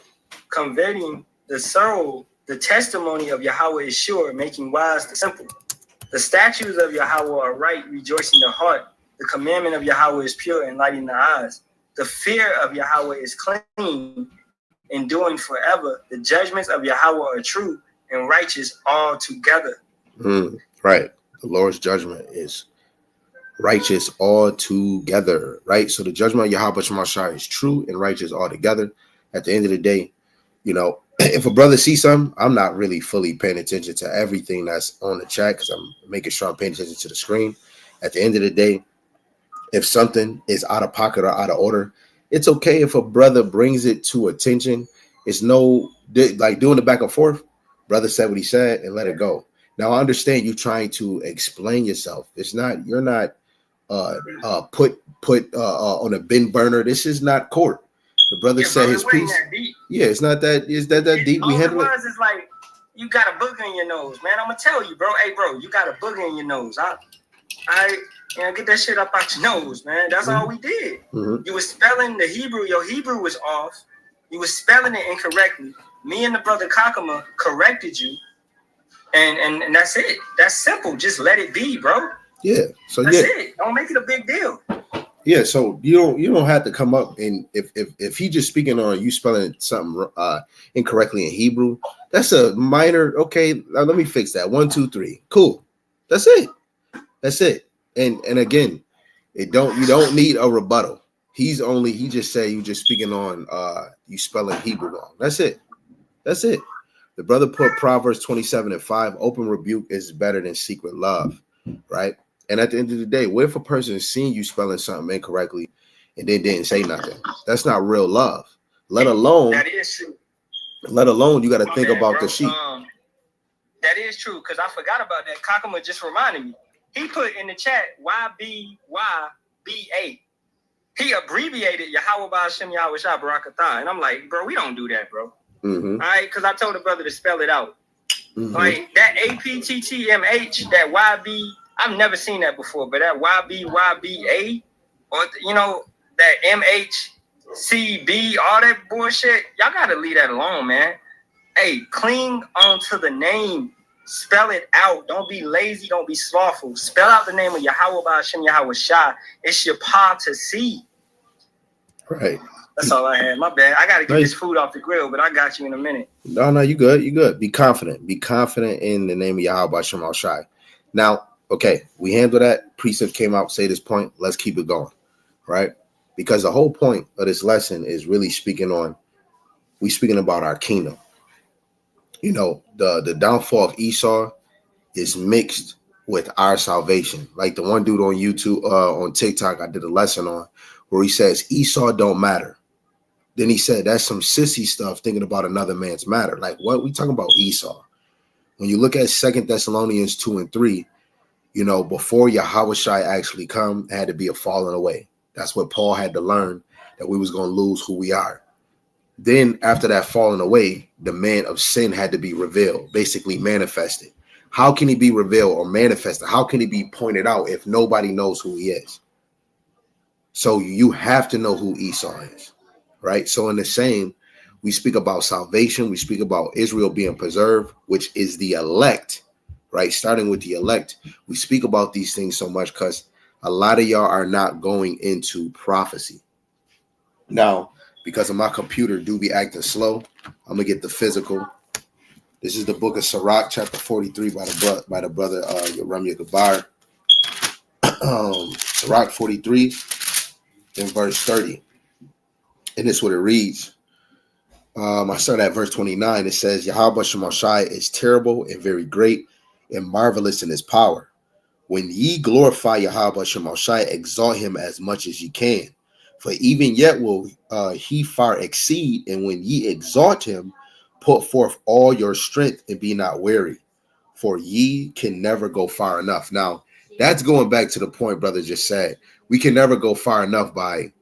converting the soul. The testimony of Yahweh is sure, making wise the simple. The statutes of Yahweh are right, rejoicing the heart. The commandment of Yahweh is pure, enlightening the eyes. The fear of Yahweh is clean, enduring forever. The judgments of Yahweh are true and righteous altogether. Right. The Lord's judgment is righteous altogether, right? So the judgment of Yahweh Shema Shai is true and righteous altogether. At the end of the day, if a brother sees something, I'm not really fully paying attention to everything that's on the chat because I'm making sure I'm paying attention to the screen. At the end of the day, if something is out of pocket or out of order, it's okay if a brother brings it to attention. It's like doing the back and forth. Brother said what he said and let it go. Now, I understand you trying to explain yourself. You're not put on a bin burner. This is not court. The brother said his piece. Yeah, it's not that. Is that deep? We handle it. It's like you got a booger in your nose, man. I'm gonna tell you, bro. Hey, bro, you got a booger in your nose. Get that shit up out your nose, man. That's all we did. Mm-hmm. You was spelling the Hebrew. Your Hebrew was off. You was spelling it incorrectly. Me and the brother Kakama corrected you. And that's it. That's simple. Just let it be, bro. Yeah. So that's it. Don't make it a big deal. Yeah. So you don't have to come up and if he just speaking on you spelling something incorrectly in Hebrew, that's a minor. Okay, now let me fix that. 1, 2, 3. Cool. That's it. That's it. And again, you don't need a rebuttal. He just said you just speaking on you spelling Hebrew wrong. That's it. That's it. The brother put Proverbs 27:5. Open rebuke is better than secret love, right? And at the end of the day, what if a person is seeing you spelling something incorrectly and then didn't say nothing? That's not real love. Let alone that is true. Let alone you got to think about the sheep. That is true because I forgot about that. Kakama just reminded me. He put in the chat YBYBA. He abbreviated Yahweh Ba'Shem Yahweh Shah Barakatah. And I'm like, bro, we don't do that, bro. Mm-hmm. All right, because I told the brother to spell it out. Mm-hmm. Like that APTTMH, that YB, I've never seen that before, but that YBYBA, or that MHCB, all that bullshit, y'all gotta leave that alone, man. Hey, cling on to the name. Spell it out. Don't be lazy. Don't be slothful. Spell out the name of Yahweh Ba'Shem Yahweh Shah. It's your paw to see. Right. That's all I had. My bad. I got to get this food off the grill, but I got you in a minute. No, you good. You good. Be confident. Be confident in the name of Yahweh Ba'Shem Yahweh Shai. Now, okay, we handle that. Precept came out, say this point. Let's keep it going, right? Because the whole point of this lesson is really speaking about our kingdom. The downfall of Esau is mixed with our salvation. Like the one dude on YouTube, on TikTok, I did a lesson on where he says Esau don't matter. Then he said that's some sissy stuff thinking about another man's matter. Like what? We talking about Esau. When you look at 2 Thessalonians 2 and 3, before Yahweh Shai actually come, it had to be a falling away. That's what Paul had to learn, that we was going to lose who we are. Then after that falling away, the man of sin had to be revealed, basically manifested. How can he be revealed or manifested? How can he be pointed out if nobody knows who he is? So you have to know who Esau is, right? So in the same, we speak about salvation. We speak about Israel being preserved, which is the elect, right? Starting with the elect. We speak about these things so much because a lot of y'all are not going into prophecy. Now, because of my computer do be acting slow, I'm gonna get the physical. This is the book of Sirach, chapter 43 by the brother Yeremiah Gabar. Sirach 43 in verse 30. And this is what it reads. I start at verse 29. It says, Yahweh Shemashai is terrible and very great and marvelous in his power. When ye glorify Yahweh Shemashai, exalt him as much as ye can. For even yet will he far exceed, and when ye exalt him, put forth all your strength and be not weary, for ye can never go far enough. Now, that's going back to the point brother just said. We can never go far enough by,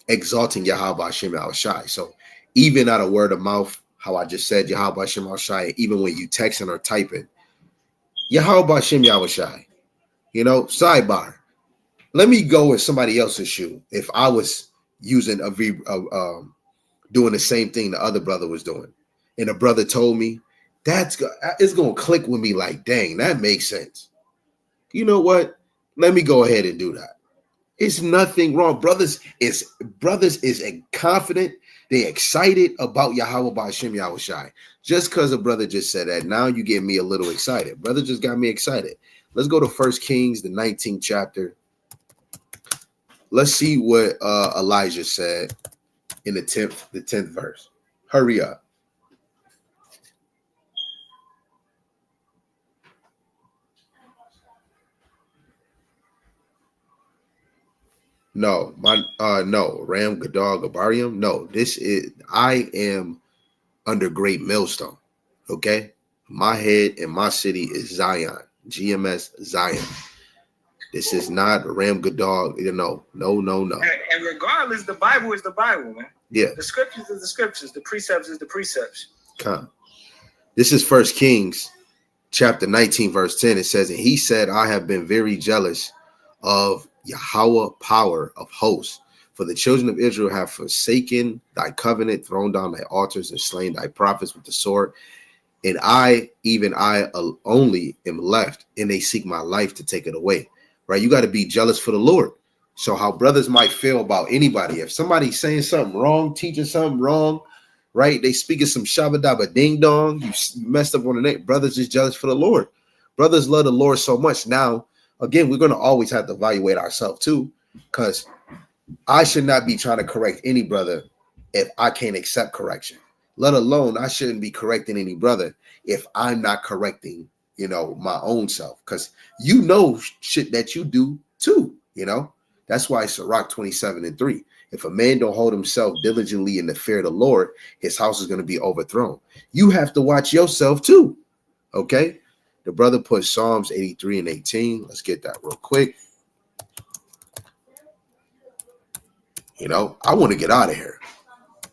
exalting Yahweh Ba'Shem Yahweh Shai. So even out of word of mouth, how I just said Yahweh Ba'Shem Yahweh Shai, even when you texting or typing, Yahweh Ba'Shem Yahweh Shai, sidebar. Let me go in somebody else's shoe. If I was using doing the same thing the other brother was doing, and the brother told me it's going to click with me like, dang, that makes sense. You know what? Let me go ahead and do that. It's nothing wrong. Brothers is confident. They excited about Yahweh Ba'Shem Yahweh Shai. Just because a brother just said that, now you get me a little excited. Brother just got me excited. Let's go to 1 Kings, the 19th chapter. Let's see what Elijah said in the 10th verse. Hurry up. No, Ram Gadol Gabarium. No, I am under great millstone. Okay. My head and my city is Zion. GMS Zion. This is not Ram Gadol. No. And regardless, the Bible is the Bible, man. Yeah. The scriptures is the scriptures. The precepts is the precepts. This is 1 Kings chapter 19, verse 10, it says, and he said, I have been very jealous of Yahweh, power of hosts. For the children of Israel have forsaken thy covenant, thrown down thy altars, and slain thy prophets with the sword. And I, even I only am left, and they seek my life to take it away. Right? You got to be jealous for the Lord. So how brothers might feel about anybody. If somebody's saying something wrong, teaching something wrong, right? They speaking some shabba dabba ding dong. You messed up on the name. Brothers is jealous for the Lord. Brothers love the Lord so much. Now, again, we're going to always have to evaluate ourselves too, because I should not be trying to correct any brother if I can't accept correction. Let alone I shouldn't be correcting any brother if I'm not correcting, my own self. Because shit that you do too, That's why Sirach 27:3. If a man don't hold himself diligently in the fear of the Lord, his house is going to be overthrown. You have to watch yourself too. Okay? The brother put Psalms 83:18. Let's get that real quick. I want to get out of here.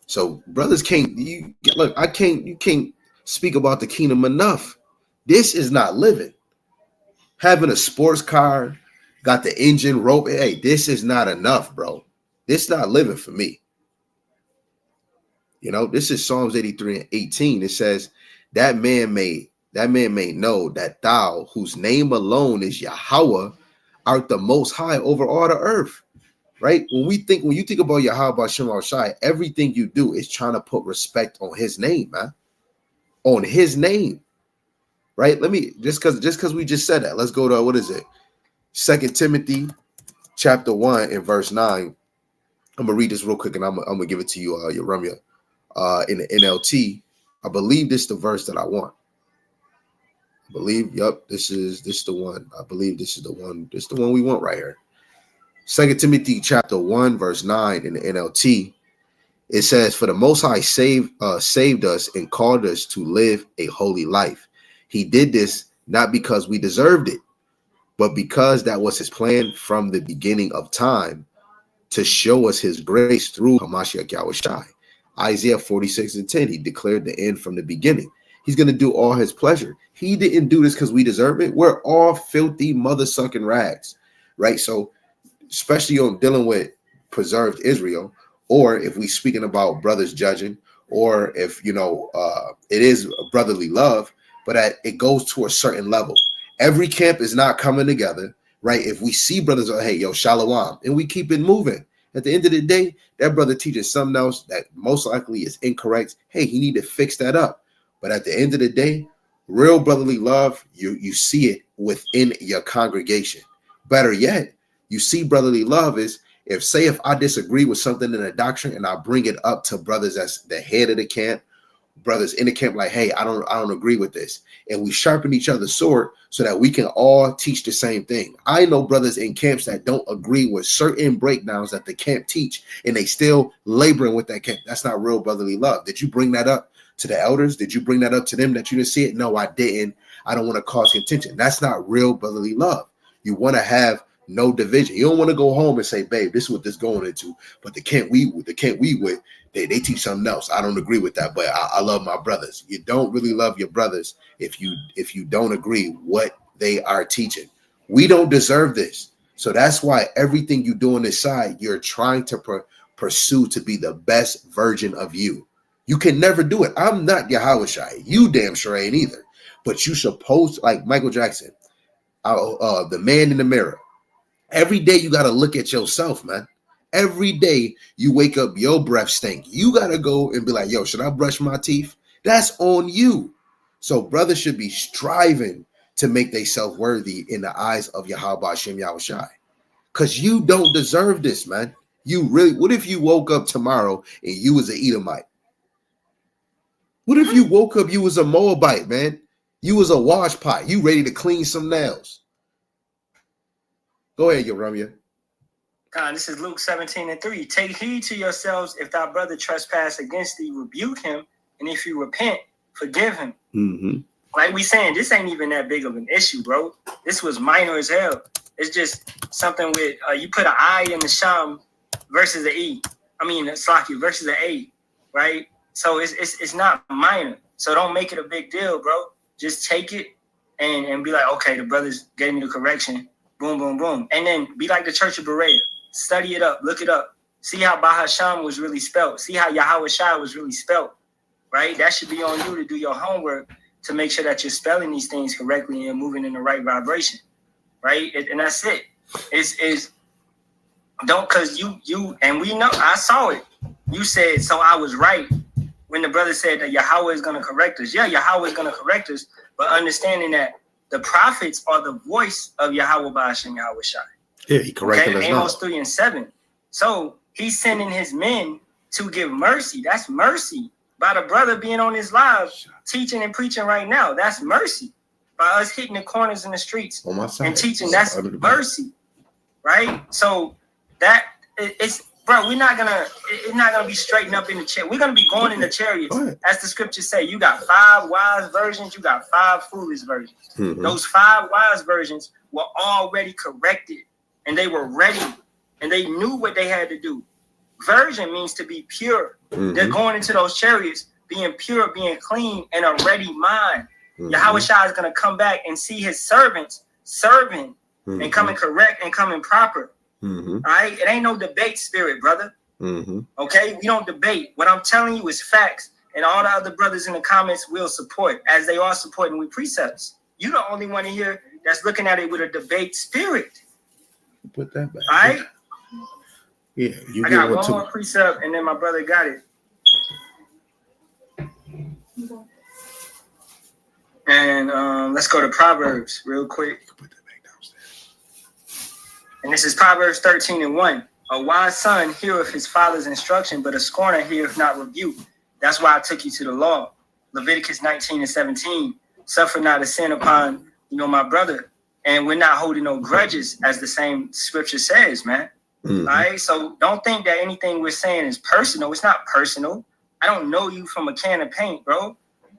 So brothers you can't speak about the kingdom enough. This is not living. Having a sports car, got the engine rope. Hey, this is not enough, bro. This is not living for me. This is Psalms 83:18. It says, that man may know that thou, whose name alone is Yahweh, art the most high over all the earth. Right? When you think about Yahweh B'Shem Shai, everything you do is trying to put respect on his name, man. On his name. Right? Let me just because we just said that. Let's go to what is it? 2 Timothy chapter 1 and verse 9. I'm gonna read this real quick and I'm gonna give it to you, Yeremia, in the NLT. I believe this is the verse that I want. This is the one. I believe this is the one. This is the one we want right here. 2 Timothy chapter 1, verse 9 in the NLT, it says, for the Most High saved us and called us to live a holy life. He did this not because we deserved it, but because that was his plan from the beginning of time, to show us his grace through Hamashiach Yahushai. Isaiah 46:10, he declared the end from the beginning. He's going to do all his pleasure. He didn't do this because we deserve it. We're all filthy mother-sucking rags, right? So especially on dealing with preserved Israel, or if we speaking about brothers judging, or if, it is brotherly love, but it goes to a certain level. Every camp is not coming together, right? If we see brothers, hey, yo, shalom, and we keep it moving. At the end of the day, that brother teaches something else that most likely is incorrect. Hey, he need to fix that up. But at the end of the day, real brotherly love, you see it within your congregation. Better yet, you see brotherly love is if I disagree with something in a doctrine and I bring it up to brothers that's the head of the camp, brothers in the camp, like, hey, I don't agree with this. And we sharpen each other's sword so that we can all teach the same thing. I know brothers in camps that don't agree with certain breakdowns that the camp teach, and they still laboring with that camp. That's not real brotherly love. Did you bring that up to the elders? Did you bring that up to them that you didn't see it? No, I didn't. I don't want to cause contention. That's not real brotherly love. You want to have no division. You don't want to go home and say, babe, this is what this going into. But the camp we with, they teach something else. I don't agree with that, but I love my brothers. You don't really love your brothers if you don't agree what they are teaching. We don't deserve this. So that's why everything you do on this side, you're trying to pursue to be the best version of you. You can never do it. I'm not Yahushai. You damn sure ain't either. But you supposed, like Michael Jackson, the man in the mirror. Every day you got to look at yourself, man. Every day you wake up, your breath stink. You got to go and be like, yo, should I brush my teeth? That's on you. So brothers should be striving to make themselves worthy in the eyes of Yahweh Hashem Yahushai. Because you don't deserve this, man. What if you woke up tomorrow and you was an Edomite? What if you woke up, you was a Moabite, man? You was a wash pot. You ready to clean some nails. Go ahead, Yeremia. This is Luke 17:3. Take heed to yourselves. If thy brother trespass against thee, rebuke him. And if you repent, forgive him. Mm-hmm. Like we saying, this ain't even that big of an issue, bro. This was minor as hell. It's just something with, you put an I in the sham versus the E. I mean, Slaki versus the A, right? So it's not minor. So don't make it a big deal, bro. Just take it and be like, okay, the brothers gave me the correction. Boom, boom, boom. And then be like the Church of Berea. Study it up. Look it up. See how Bahasham was really spelled. See how Yahweh Shai was really spelled. Right? That should be on you to do your homework to make sure that you're spelling these things correctly and moving in the right vibration. Right? And that's it. It's don't, because you and we know, I saw it. You said, so I was right when the brother said that Yahweh is going to correct us. Yeah, Yahweh is going to correct us, but understanding that the prophets are the voice of Yahweh Ba'ashem Yahweh Shai. Yeah, he corrected us. Amos 3 and 7. So he's sending his men to give mercy. That's mercy. By the brother being on his live, teaching and preaching right now, that's mercy. By us hitting the corners in the streets and teaching, that's mercy. Right? So that it's, bro, it's not gonna be straightened up in the chair. We're gonna be going in the chariots. As the scriptures say, you got 5 wise virgins, you got 5 foolish virgins. Mm-hmm. Those 5 wise virgins were already corrected, and they were ready, and they knew what they had to do. Virgin means to be pure. Mm-hmm. They're going into those chariots being pure, being clean, and a ready mind. Mm-hmm. Yahweh Shai is gonna come back and see his servants serving and coming correct and coming proper. Mm-hmm. All right, it ain't no debate spirit, brother. Mm-hmm. Okay, we don't debate. What I'm telling you is facts, and all the other brothers in the comments will support, as they are supporting with precepts. You the only one in here that's looking at it with a debate spirit. Put that back. All right. Yeah, you I got one more precept, and then my brother got it. And let's go to Proverbs real quick. Put that back downstairs. And this is Proverbs 13 and 1. A wise son heareth his father's instruction, but a scorner heareth not rebuke. That's why I took you to the law. Leviticus 19 and 17. Suffer not a sin upon, my brother. And we're not holding no grudges, as the same scripture says, man. Mm-hmm. All right, so don't think that anything we're saying is personal. It's not personal. I don't know you from a can of paint, bro.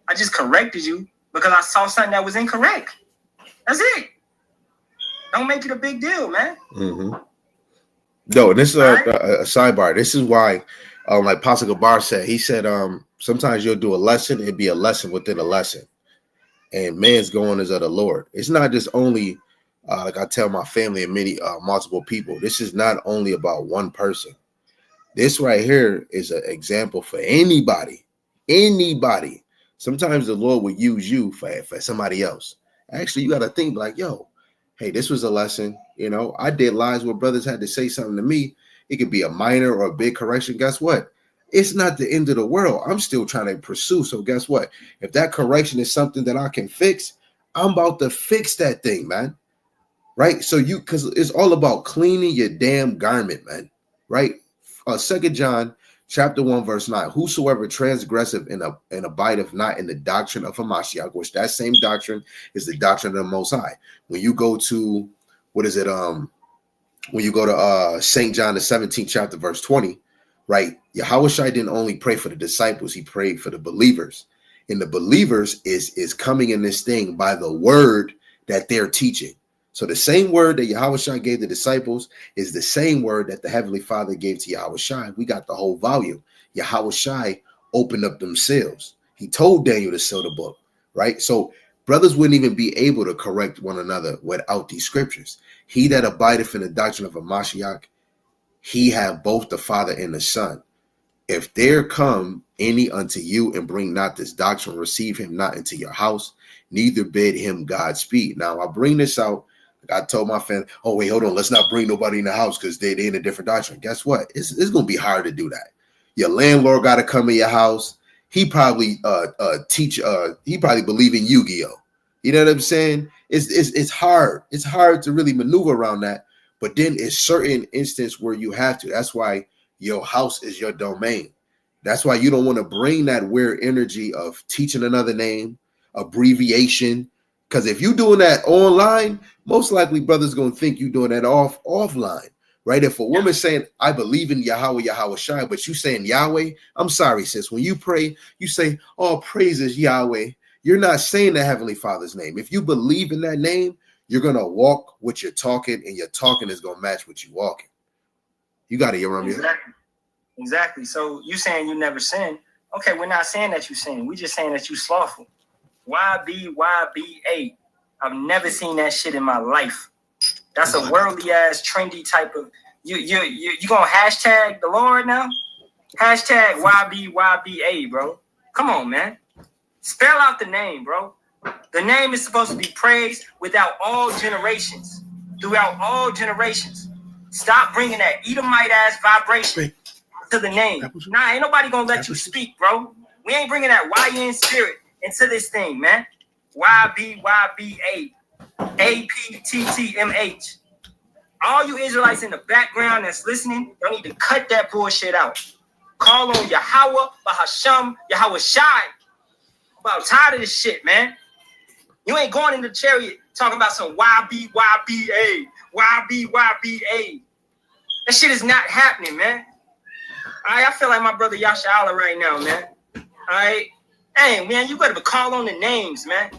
I just corrected you because I saw something that was incorrect. That's it. Don't make it a big deal, man. Mm-hmm. No, this is a sidebar. This is why, like Pastor Gabar said, he said, sometimes you'll do a lesson, it'd be a lesson within a lesson. And man's going is of the Lord. It's not just only, like I tell my family and many multiple people, this is not only about one person. This right here is an example for anybody. Sometimes the Lord will use you for somebody else. Actually, you got to think like, yo, hey, this was a lesson. I did lies where brothers had to say something to me. It could be a minor or a big correction. Guess what? It's not the end of the world. I'm still trying to pursue. So guess what? If that correction is something that I can fix, I'm about to fix that thing, man. Right? So because it's all about cleaning your damn garment, man. Right? 2 John chapter 1, verse 9. Whosoever transgressive and abideth not in the doctrine of Hamashiach, which that same doctrine is the doctrine of the Most High. When you go to, when you go to St. John the 17th chapter, verse 20, right? Yahweh Shai didn't only pray for the disciples, he prayed for the believers. And the believers is coming in this thing by the word that they're teaching. So the same word that Yahweh Shai gave the disciples is the same word that the Heavenly Father gave to Yahweh Shai. We got the whole volume. Yahweh Shai opened up them seals. He told Daniel to seal the book, right? So brothers wouldn't even be able to correct one another without these scriptures. He that abideth in the doctrine of a Mashiach, he have both the Father and the Son. If there come any unto you and bring not this doctrine, receive him not into your house, neither bid him Godspeed. Now I bring this out. I told my family, oh, wait, hold on. Let's not bring nobody in the house because they're in a different doctrine. Guess what? It's going to be hard to do that. Your landlord got to come in your house. He probably he probably believe in Yu-Gi-Oh. You know what I'm saying? It's hard. It's hard to really maneuver around that. But then it's certain instance where you have to. That's why your house is your domain. That's why you don't want to bring that weird energy of teaching another name, abbreviation. Because if you're doing that online, most likely brothers going to think you're doing that offline, right? If a woman's saying, I believe in Yahweh Shai, but you saying Yahweh, I'm sorry, sis. When you pray, you say, oh, praises Yahweh. You're not saying the Heavenly Father's name. If you believe in that name, you're going to walk what you're talking, and your talking is going to match what you're walking. You got it, Yeromia. Exactly. So you saying you never sin. Okay, we're not saying that you sin. We're just saying that you slothful. YBYBA. All I've never seen that shit in my life. That's a worldly ass, trendy type of. You gonna hashtag the Lord now? Hashtag YBYBA, bro. Come on, man. Spell out the name, bro. The name is supposed to be praised without all generations, throughout all generations. Stop bringing that Edomite ass vibration to the name. Nah, ain't nobody gonna let you speak, bro. We ain't bringing that YN spirit into this thing, man. YBYBA, APTTMH. All you Israelites in the background that's listening, y'all need to cut that bullshit out. Call on Yahweh, Bahasham, Yahweh Shai. I'm tired of this shit, man. You ain't going in the chariot talking about some YBYBA, YBYBA. That shit is not happening, man. All right, I feel like my brother Yasha'Allah right now, man. All right. Hey, man, you better call on the names, man.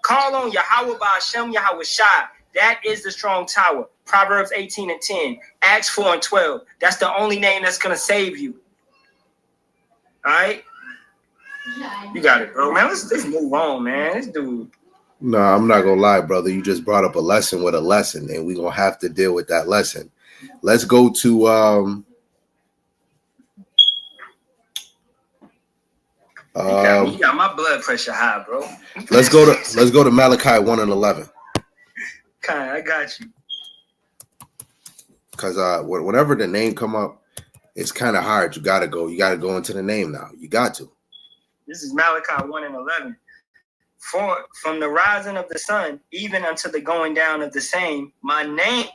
Call on Yahweh Bahasham, Yahweh Shai. That is the strong tower. Proverbs 18:10, Acts 4:12. That's the only name that's going to save you. All right? You got it, bro. Man, let's move on, man. This dude. No, I'm not going to lie, brother. You just brought up a lesson with a lesson, and we're going to have to deal with that lesson. Let's go to... you got my blood pressure high, bro. let's go to Malachi 1:11. Okay, I got you. Because whenever the name come up, it's kind of hard. You gotta go into the name now. You got to. This is Malachi 1:11. For from the rising of the sun, even unto the going down of the same, my name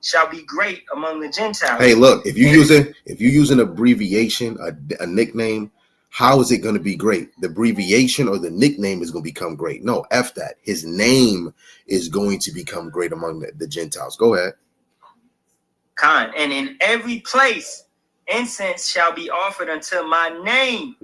shall be great among the Gentiles. Hey, look, if you use an abbreviation, a nickname, how is it going to be great? The abbreviation or the nickname is going to become great. No, F that. His name is going to become great among the Gentiles. Go ahead. And in every place incense shall be offered unto my name,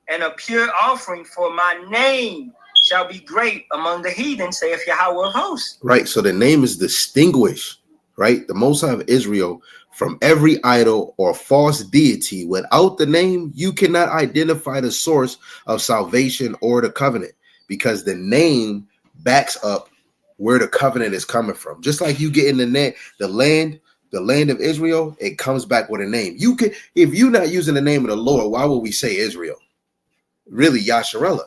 and a pure offering for my name shall be great among the heathen, saith Yahweh of hosts. Right, so the name is distinguished, right? The Most High of Israel from every idol or false deity. Without the name, you cannot identify the source of salvation or the covenant, because the name backs up where the covenant is coming from. Just like you get in the land of Israel, it comes back with a name. You can, if you're not using the name of the Lord, why would we say Israel? Really, Yasharella,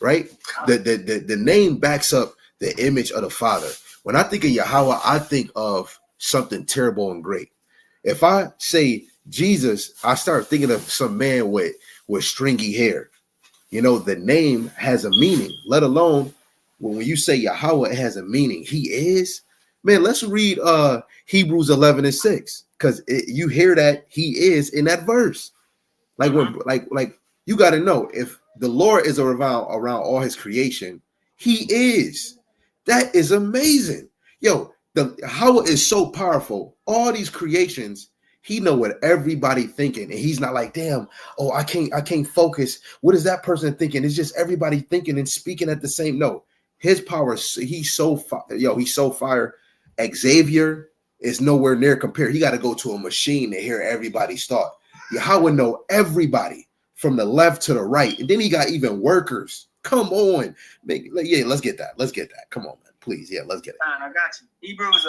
right? The name backs up the image of the Father. When I think of Yahweh, I think of something terrible and great. If I say Jesus, I start thinking of some man with stringy hair. You know, the name has a meaning, let alone when you say Yahweh, it has a meaning. He is. Man, let's read Hebrews 11:6, because you hear that he is in that verse. Like when like you got to know, if the Lord is around all his creation, he is. That is amazing. Yo, how is so powerful. All these creations, he know what everybody thinking, and he's not like, damn, oh, I can't focus. What is that person thinking? It's just everybody thinking and speaking at the same. No, his power, he's so fire. Xavier is nowhere near compared. He got to go to a machine to hear everybody's thought. Yahweh know everybody from the left to the right, and then he got even workers. Come on, let's get that. Come on, man, please, let's get it. I got you. Hebrews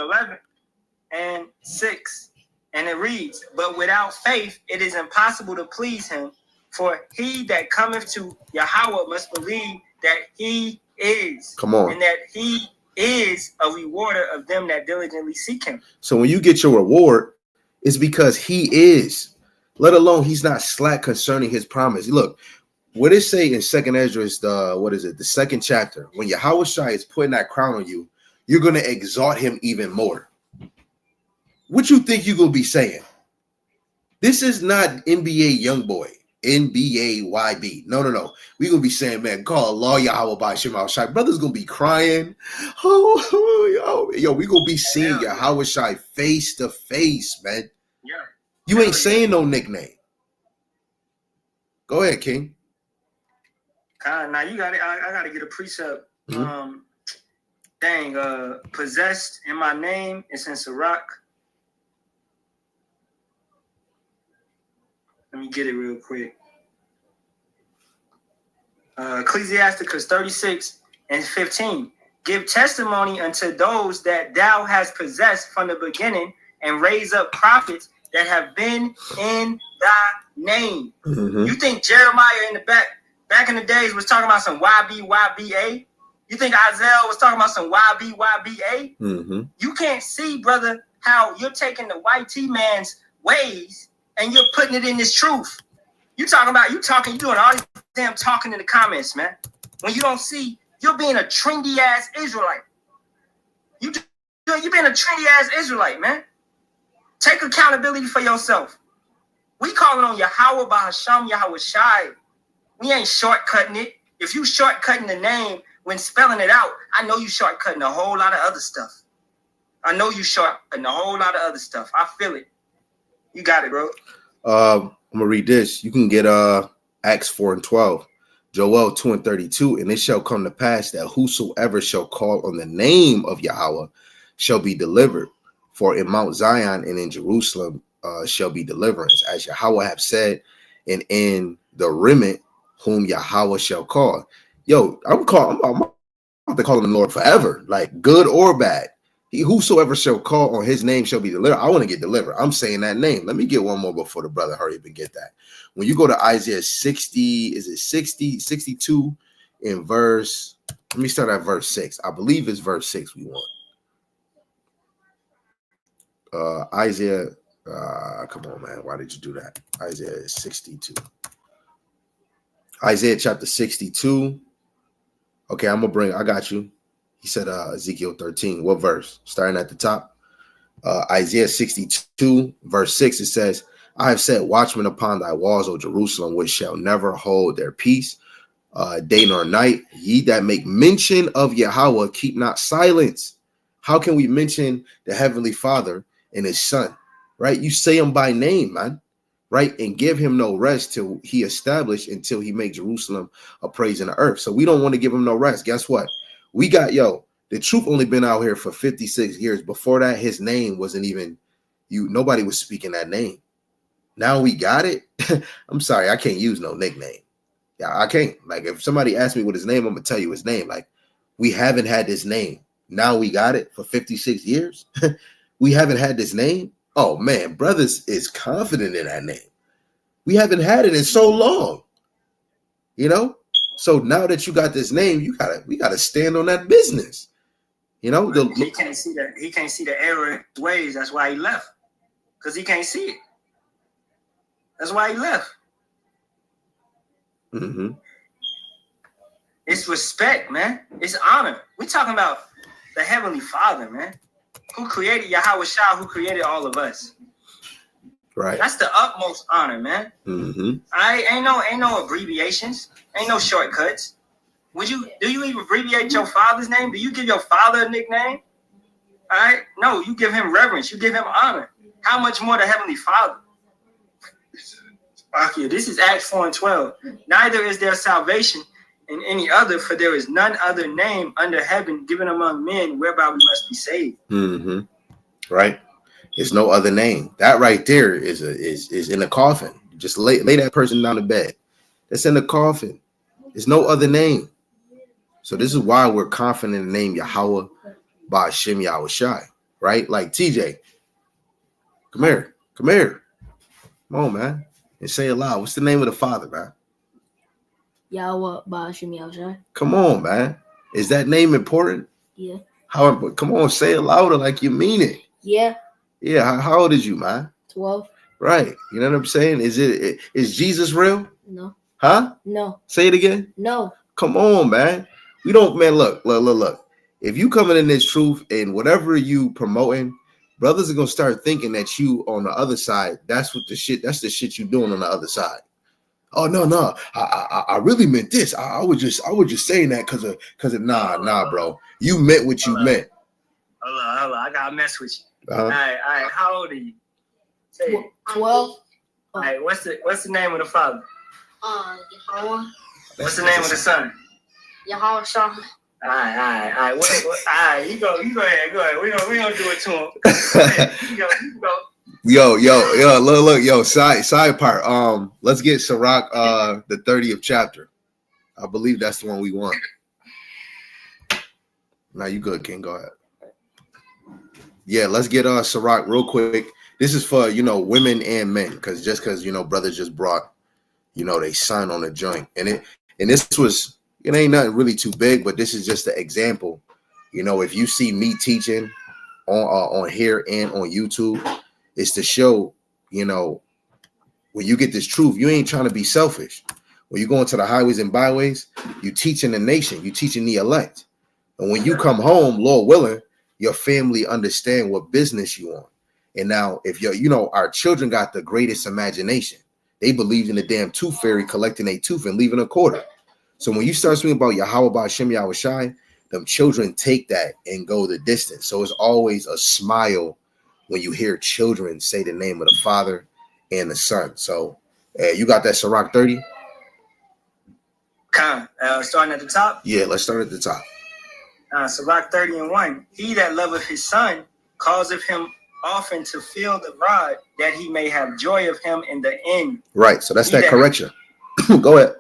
11:6, and it reads, "But without faith, it is impossible to please him. For he that cometh to Yahweh must believe that he is. Come on, and that he is a rewarder of them that diligently seek him." So when you get your reward, it's because he is. Let alone he's not slack concerning his promise. Look, what it say in 2nd Ezra is the 2nd chapter. When Yahweh Shai is putting that crown on you, you're gonna exalt him even more. What you think you're gonna be saying? This is not NBA Youngboy, NBA YB. No. We're gonna be saying, man, call Allah Yahweh by Shema Shai. Brother's gonna be crying. Yo, we're gonna be seeing Yahweh Shai face to face, man. Yeah. You ain't saying no nickname. Go ahead, King. Now you got it. I got to get a precept. Possessed in my name. It's in Sirach. Let me get it real quick. Ecclesiasticus 36:15. give testimony unto those that thou hast possessed from the beginning, and raise up prophets that have been in thy name. Mm-hmm. You think Jeremiah in the back in the days was talking about some YBYBA? You think Isaiah was talking about some YBYBA? Mm-hmm. You can't see, brother, how you're taking the white T man's ways and you're putting it in this truth. You doing all this damn talking in the comments, man. When you don't see, you're being a trendy ass Israelite. You're being a trendy ass Israelite, man. Take accountability for yourself. We calling on Yahweh Bahasham Yahweh Shai. We ain't shortcutting it. If you shortcutting the name when spelling it out, I know you shortcutting a whole lot of other stuff. I feel it. You got it, bro. I'm gonna read this. You can get Acts 4:12, Joel 2:32, and it shall come to pass that whosoever shall call on the name of Yahweh shall be delivered. For in Mount Zion and in Jerusalem shall be deliverance, as Yahweh have said, and in the remnant whom Yahweh shall call. Yo, I'm about to call him the Lord forever, like good or bad. He whosoever shall call on his name shall be delivered. I want to get delivered. I'm saying that name. Let me get one more before the brother hurry up and get that. When you go to Isaiah 62 in verse, let me start at verse 6. I believe it's verse 6 we want. Isaiah, come on, man. Why did you do that? Isaiah 62. Isaiah chapter 62. Okay, I got you. He said Ezekiel 13. What verse? Starting at the top. Isaiah 62, verse 6, it says, I have set watchmen upon thy walls, O Jerusalem, which shall never hold their peace, day nor night. Ye that make mention of Yahweh, keep not silence. How can we mention the Heavenly Father and his Son, right? You say him by name, man, right? And give him no rest till he establish, until he make Jerusalem a praise in the earth. So we don't want to give him no rest. Guess what? We got, the truth only been out here for 56 years. Before that, his name wasn't even, nobody was speaking that name. Now we got it. I'm sorry, I can't use no nickname. Yeah, I can't. Like, if somebody asks me what his name, I'm gonna tell you his name. Like, we haven't had this name. Now we got it for 56 years. We haven't had this name. Oh man, brothers is confident in that name. We haven't had it in so long. So now that you got this name, we gotta stand on that business. He can't see the error in his ways. That's why he left. Because he can't see it. That's why he left. Mm-hmm. It's respect, man. It's honor. We're talking about the Heavenly Father, man, who created Yahweh Shah, who created all of us. Right. That's the utmost honor, man. Mm-hmm. Ain't no abbreviations. Ain't no shortcuts. Do you even abbreviate your father's name? Do you give your father a nickname? All right. No, you give him reverence. You give him honor. How much more the Heavenly Father? This is Acts 4:12. Neither is there salvation in any other, for there is none other name under heaven given among men whereby we must be saved. Mm-hmm. Right. There's no other name. That right there is in a coffin. Just lay that person down in bed. That's in the coffin. There's no other name. So this is why we're confident in the name Yahweh Ba'ashem Yahweh Shai. Right? Like TJ. Come here. Come on, man. And say it loud. What's the name of the Father, man? Yahweh Ba'ashem Yahweh Shai. Come on, man. Is that name important? Yeah. Come on, say it louder like you mean it. Yeah. Yeah. How old is you, man? 12. Right. You know what I'm saying? Is Jesus real? No. Huh? No. Say it again. No. Come on, man. We don't, man. Look. If you coming in this truth and whatever you promoting, brothers are gonna start thinking that you on the other side. That's the shit you doing on the other side. Oh no. I really meant this. I was just saying that because of nah, bro. You meant what you meant. Hold on. I gotta mess with you. All right. How old are you? Say 12. All right. What's the name of the Father? Yahweh. What's the name of the Son? Yahweh Shai. All right. What, all right, you go ahead. We gonna do it to him. You go. Yo, look, side part. Let's get Sirach, the 30th chapter. I believe that's the one we want. Now you good, King. Go ahead. Yeah, let's get Sirach real quick. This is for women and men, because brothers just brought they son on a joint, and this was it ain't nothing really too big, but this is just an example. If you see me teaching on here and on YouTube, it's to show when you get this truth, you ain't trying to be selfish. When you go into the highways and byways, you teaching the nation, you teaching the elect, and when you come home, Lord willing, your family understand what business you on. And now if our children got the greatest imagination. They believed in the damn tooth fairy collecting a tooth and leaving a quarter. So when you start speaking about Yahweh Ba'ashem Yahushai, them children take that and go the distance. So it's always a smile when you hear children say the name of the Father and the Son. So you got that Sirach 30? Starting at the top? Yeah, let's start at the top. Sirach 30:1. He that loveth his son causeth him often to feel the rod, that he may have joy of him in the end. Right, so that's that correction. Go ahead.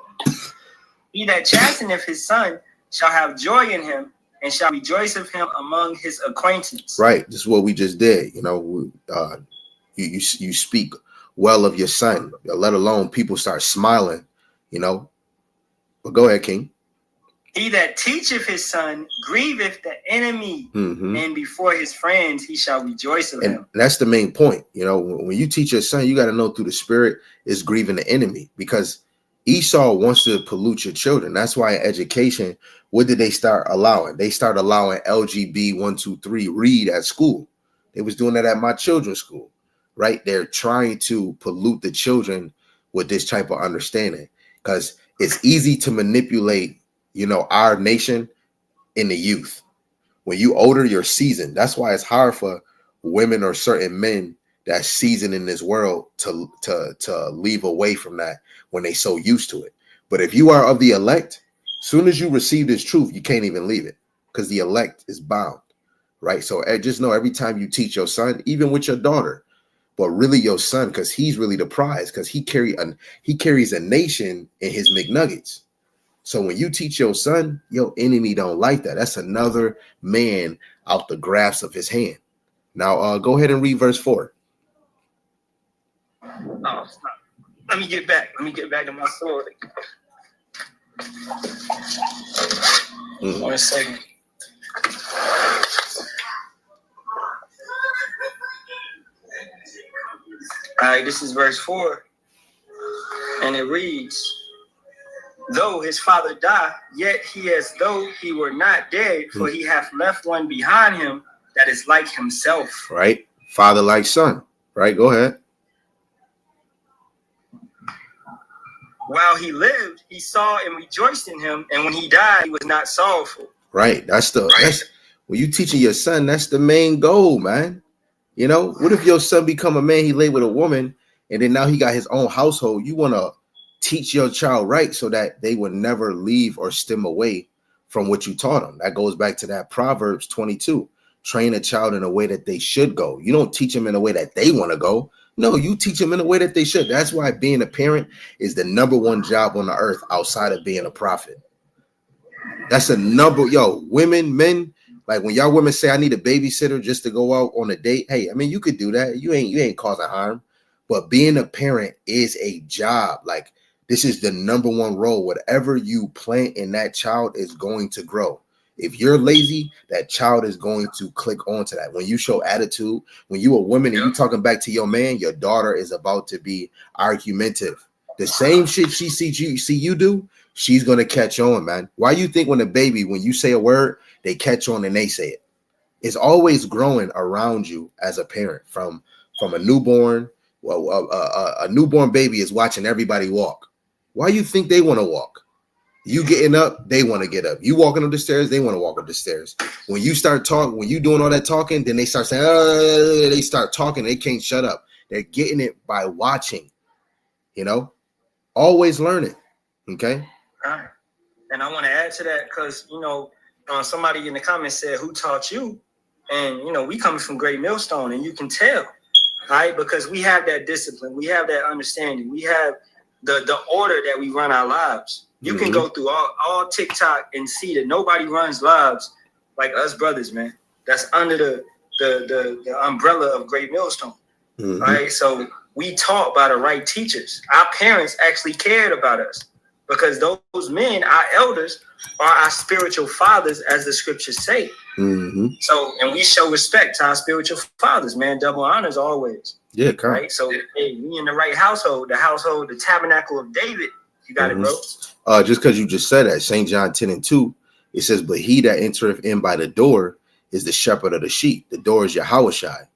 He that chasteneth his son shall have joy in him, and shall rejoice of him among his acquaintance. Right, this is what we just did. You speak well of your son, let alone people start smiling. But go ahead, King. He that teacheth his son grieveth the enemy, and before his friends he shall rejoice of him. That's the main point. When you teach your son, you got to know through the spirit is grieving the enemy, because Esau wants to pollute your children. That's why in education, what did they start allowing? They started allowing LGB 1, 2, 3 read at school. They was doing that at my children's school, right? They're trying to pollute the children with this type of understanding, because it's easy to manipulate our nation in the youth. When you older, you're seasoned. That's why it's hard for women or certain men that's seasoned in this world to leave away from that when they so used to it. But if you are of the elect, soon as you receive this truth, you can't even leave it, because the elect is bound, right? So just know every time you teach your son, even with your daughter, but really your son, because he's really the prize, because he carries a nation in his McNuggets. So when you teach your son, your enemy don't like that. That's another man out the grasp of his hand. Now, go ahead and read verse 4. Oh, stop. Let me get back to my sword. 1 second. All right, this is verse 4, and it reads, though his father die, yet he as though he were not dead, for he hath left one behind him that is like himself. Right? Father like son. Right? Go ahead. While he lived, he saw and rejoiced in him, and when he died, he was not sorrowful. Right. That's when you teaching your son, that's the main goal, man. What if your son become a man, he lay with a woman, and then now he got his own household? You want to teach your child right so that they would never leave or stem away from what you taught them. That goes back to that Proverbs 22. Train a child in a way that they should go. You don't teach them in a way that they want to go. No, you teach them in a way that they should. That's why being a parent is the #1 job on the earth outside of being a prophet. That's women, men, like when y'all women say I need a babysitter just to go out on a date. Hey, I mean, you could do that. You ain't causing harm, but being a parent is a job. Like, this is the #1 role. Whatever you plant in that child is going to grow. If you're lazy, that child is going to click onto that. When you show attitude, when you a woman and you talking back to your man, your daughter is about to be argumentative. The same shit she see you do, she's gonna catch on, man. Why you think when you say a word, they catch on and they say it? It's always growing around you as a parent. From a newborn. Well, a newborn baby is watching everybody walk. Why you think they want to walk? You getting up, they want to get up. You walking up the stairs, they want to walk up the stairs. When you start talking, when you doing all that talking, then they start saying, they start talking, they can't shut up. They're getting it by watching, always learning. Okay. All right. And I want to add to that because, somebody in the comments said, who taught you? And, we coming from Great Millstone, and you can tell, right? Because we have that discipline. We have that understanding. We have the order that we run our lives. You can go through all TikTok and see that nobody runs lives like us brothers, man. That's under the umbrella of Great Millstone, right? So we taught by the right teachers. Our parents actually cared about us because those men, our elders, are our spiritual fathers, as the scriptures say. So, and we show respect to our spiritual fathers, man. Double honors always. Yeah, right. So, hey, we in the right household, the tabernacle of David. You got it, bro. Just because you just said that, St. John 10:2, it says, "But he that entereth in by the door is the shepherd of the sheep." The door is Yahushai.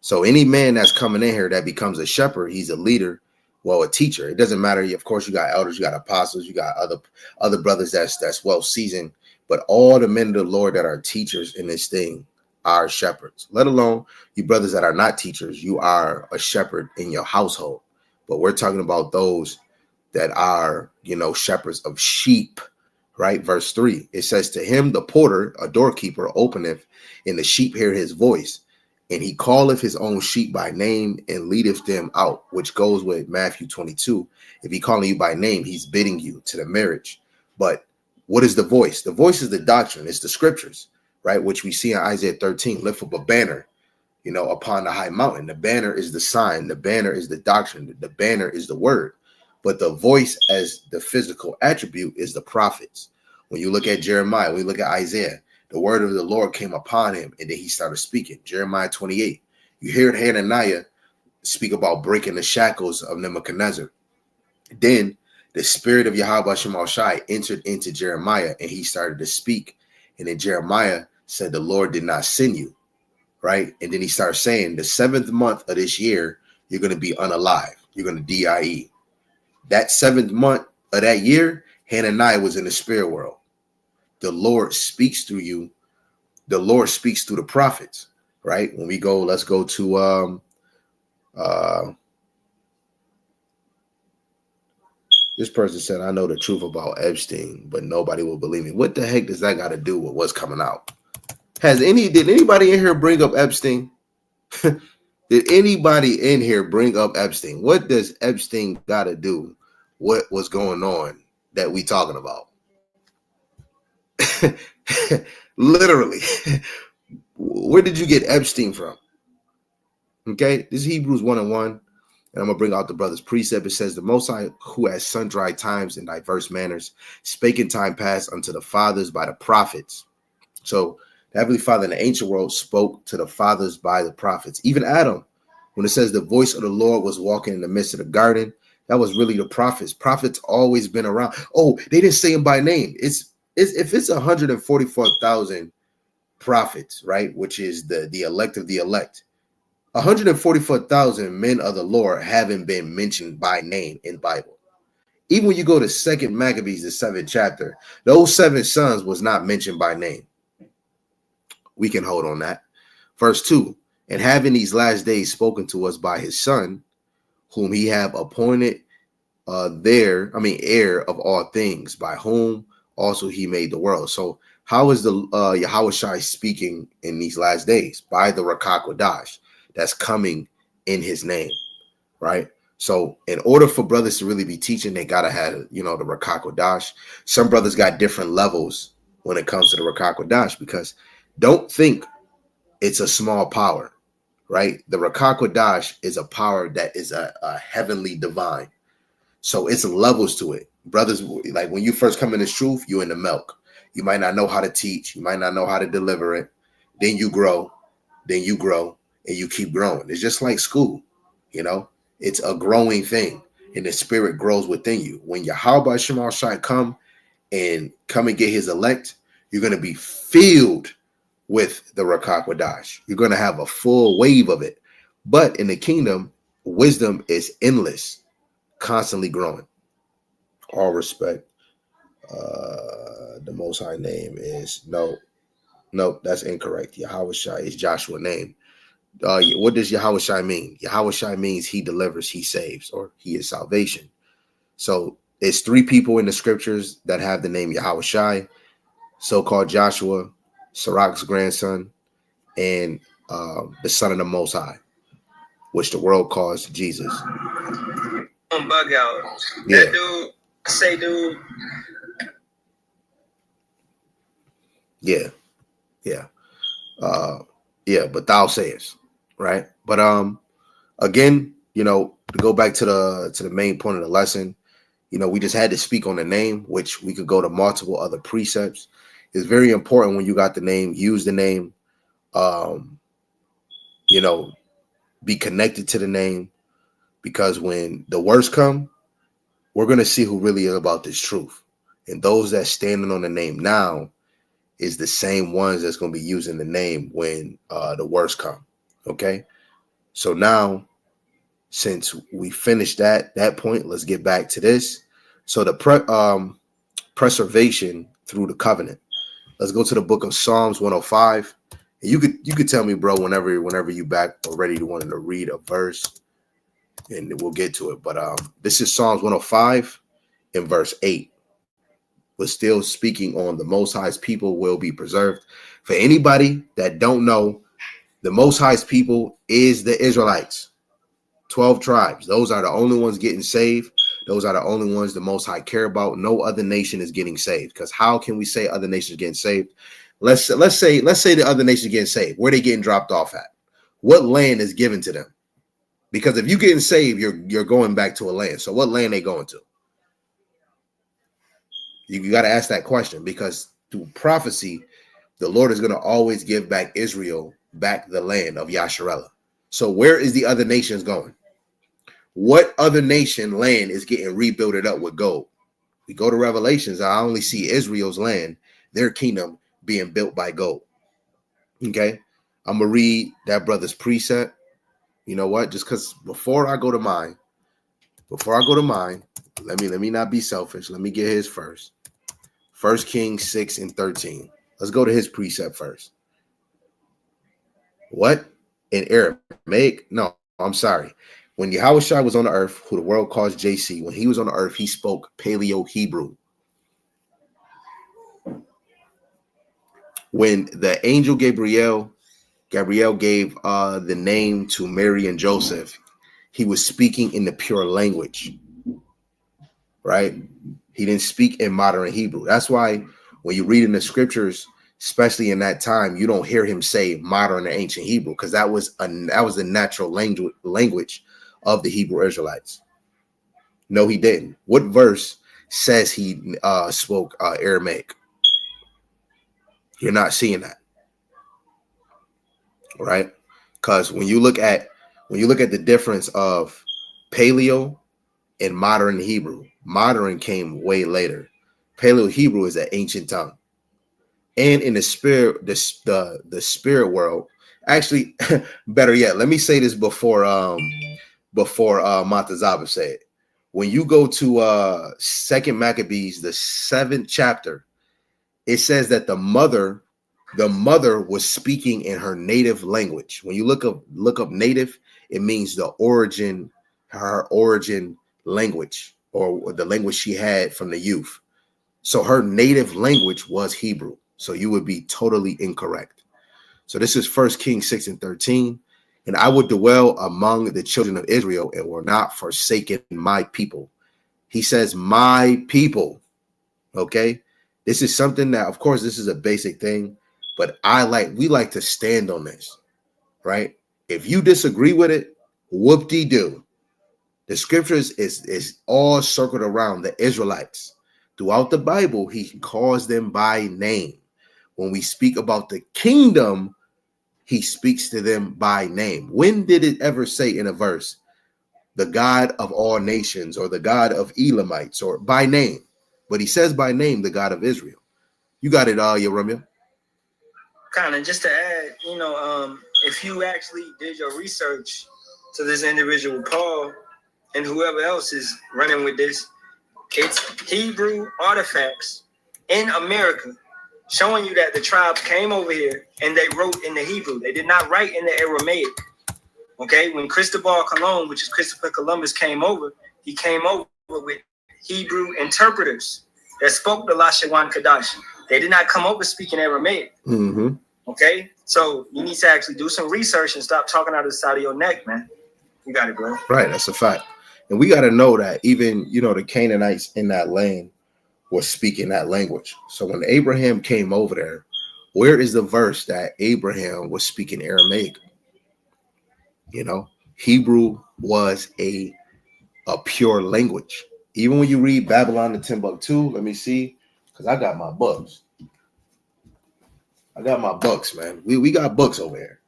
So any man that's coming in here that becomes a shepherd, he's a leader, well, a teacher. It doesn't matter. Of course, you got elders, you got apostles, you got other brothers that's well seasoned. But all the men of the Lord that are teachers in this thing are shepherds. Let alone you brothers that are not teachers, you are a shepherd in your household. But we're talking about those that are, shepherds of sheep, right? Verse 3, it says, "To him the porter, a doorkeeper, openeth, and the sheep hear his voice. And he calleth his own sheep by name and leadeth them out," which goes with Matthew 22. If he calling you by name, he's bidding you to the marriage. But what is the voice? The voice is the doctrine. It's the scriptures, right? Which we see in Isaiah 13, lift up a banner, upon the high mountain. The banner is the sign. The banner is the doctrine. The banner is the word. But the voice as the physical attribute is the prophets. When you look at Jeremiah, when you look at Isaiah, the word of the Lord came upon him, and then he started speaking. Jeremiah 28. You hear Hananiah speak about breaking the shackles of Nebuchadnezzar. Then the spirit of Yahweh Shema Shai entered into Jeremiah, and he started to speak. And then Jeremiah said, "The Lord did not send you," right? And then he started saying, "The 7th month of this year, you're going to be unalive. You're going to die." That 7th month of that year, Hananiah was in the spirit world. The Lord speaks through you. The Lord speaks through the prophets, right? When we go, let's go to this person said, "I know the truth about Epstein, but nobody will believe me." What the heck does that got to do with what's coming out? Did anybody in here bring up Epstein? Did anybody in here bring up Epstein? What does Epstein got to do? What was going on that we talking about? Literally. Where did you get Epstein from? Okay, this is Hebrews 1:1. And I'm going to bring out the brother's precept. It says, "The Most High, who at sundry times in diverse manners spake in time past unto the fathers by the prophets." So the Heavenly Father in the ancient world spoke to the fathers by the prophets. Even Adam, when it says the voice of the Lord was walking in the midst of the garden, that was really the prophets. Prophets always been around. Oh, they didn't say him by name. If it's 144,000 prophets, right, which is the elect of the elect, 144,000 men of the Lord haven't been mentioned by name in the Bible. Even when you go to 2 Maccabees, the 7th chapter, those 7 sons was not mentioned by name. We can hold on that. Verse 2, "And having these last days spoken to us by his son, whom he have appointed heir of all things, by whom also he made the world." So how is the Yahushai speaking in these last days? By the Rakak Wadash that's coming in his name, right? So in order for brothers to really be teaching, they got to have, the Rakak Wadash. Some brothers got different levels when it comes to the Rakak Wadash, because don't think it's a small power, right? The Rakak Wadash is a power that is a heavenly divine. So it's levels to it. Brothers, like when you first come in this truth, you're in the milk. You might not know how to teach. You might not know how to deliver it. Then you grow, and you keep growing. It's just like school, it's a growing thing, and the spirit grows within you. When Yahweh Shema Shai come and get his elect, you're going to be filled with the Rakak Wadash. You're going to have a full wave of it. But in the kingdom, wisdom is endless, constantly growing. All respect. The Most High name is no, that's incorrect. Yahushai is Joshua's name. What does Yahushai mean? Yahushai means he delivers, he saves, or he is salvation. So it's 3 people in the scriptures that have the name Yahushai, so-called Joshua, Sirach's grandson, and the son of the Most High, which the world calls Jesus. Bug out. Yeah. That dude. Yeah. Yeah. Yeah, but thou sayest, right? But again, to go back to the main point of the lesson, we just had to speak on the name, which we could go to multiple other precepts. It's very important when you got the name, use the name, you know, be connected to the name, because when the worst come, we're going to see who really is about this truth. And those that standing on the name now is the same ones that's going to be using the name when the worst come. Okay. So now, since we finished that point, let's get back to this. So the preservation through the covenant. Let's go to the book of Psalms 105. And you could tell me, bro, whenever you back or ready to want to read a verse, and we'll get to it. But this is Psalms 105 in verse 8. We're still speaking on the Most High's people will be preserved. For anybody that don't know, the Most High's people is the Israelites. 12 tribes. Those are the only ones getting saved. Those are the only ones the Most High care about. No other nation is getting saved. Because how can we say other nations getting saved? Let's say the other nations getting saved. Where they getting dropped off at? What land is given to them? Because if you're getting saved, you're going back to a land. So what land they going to? You got to ask that question, because through prophecy, the Lord is going to always give back Israel back the land of Yasharella. So where is the other nations going? What other nation land is getting rebuilded up with gold? We go to Revelations. I only see Israel's land, their kingdom, being built by gold. Okay, I'm gonna read that brother's precept. You know what? Just because before I go to mine, let me not be selfish. Let me get his first. 1 Kings 6 and 13. Let's go to his precept first. What? In Aramaic? No, I'm sorry. When Yahushua was on the earth, who the world calls JC, when he was on the earth, he spoke Paleo-Hebrew. When the angel Gabriel gave the name to Mary and Joseph, he was speaking in the pure language, right? He didn't speak in modern Hebrew. That's why when you read in the scriptures, especially in that time, you don't hear him say modern or ancient Hebrew, because that was the natural language of the Hebrew Israelites. No, he didn't. What verse says he spoke Aramaic? You're not seeing that, right? Because when you look at the difference of Paleo and modern Hebrew, modern came way later. Paleo Hebrew is an ancient tongue, and in the spirit, the spirit world. Actually, better yet, let me say this before Matazaba said it. When you go to 2 Maccabees, the 7th chapter, it says that the mother was speaking in her native language. When you look up native, it means her origin language, or the language she had from the youth. So her native language was Hebrew. So you would be totally incorrect. So this is 1 Kings 6 and 13. And I would dwell among the children of Israel and will not forsaken my people. He says, my people. Okay. This is something that, of course, this is a basic thing, but we like to stand on this, right? If you disagree with it, whoop-de-doo. The scriptures is all circled around the Israelites. Throughout the Bible, he calls them by name. When we speak about the kingdom, he speaks to them by name. When did it ever say in a verse, the God of all nations, or the God of Elamites, or by name? But he says by name, the God of Israel. You got it, Yeremia. Kind of just to add, if you actually did your research to this individual Paul and whoever else is running with this, it's Hebrew artifacts in America showing you that the tribes came over here and they wrote in the Hebrew. They did not write in the Aramaic. Okay, when Cristobal Colon, which is Christopher Columbus, came over, he came over with Hebrew interpreters that spoke the Lashawan Kadash. They did not come over speaking Aramaic. Mm-hmm. Okay, so you need to actually do some research and stop talking out of the side of your neck, man. You got it, bro. Right, that's a fact. And we got to know that even, the Canaanites in that land were speaking that language. So when Abraham came over there, Where is the verse that Abraham was speaking Aramaic? You know, Hebrew was a pure language. Even when you read Babylon and Timbuktu, let me see, because I got my books. I got my books, man. We got books over here.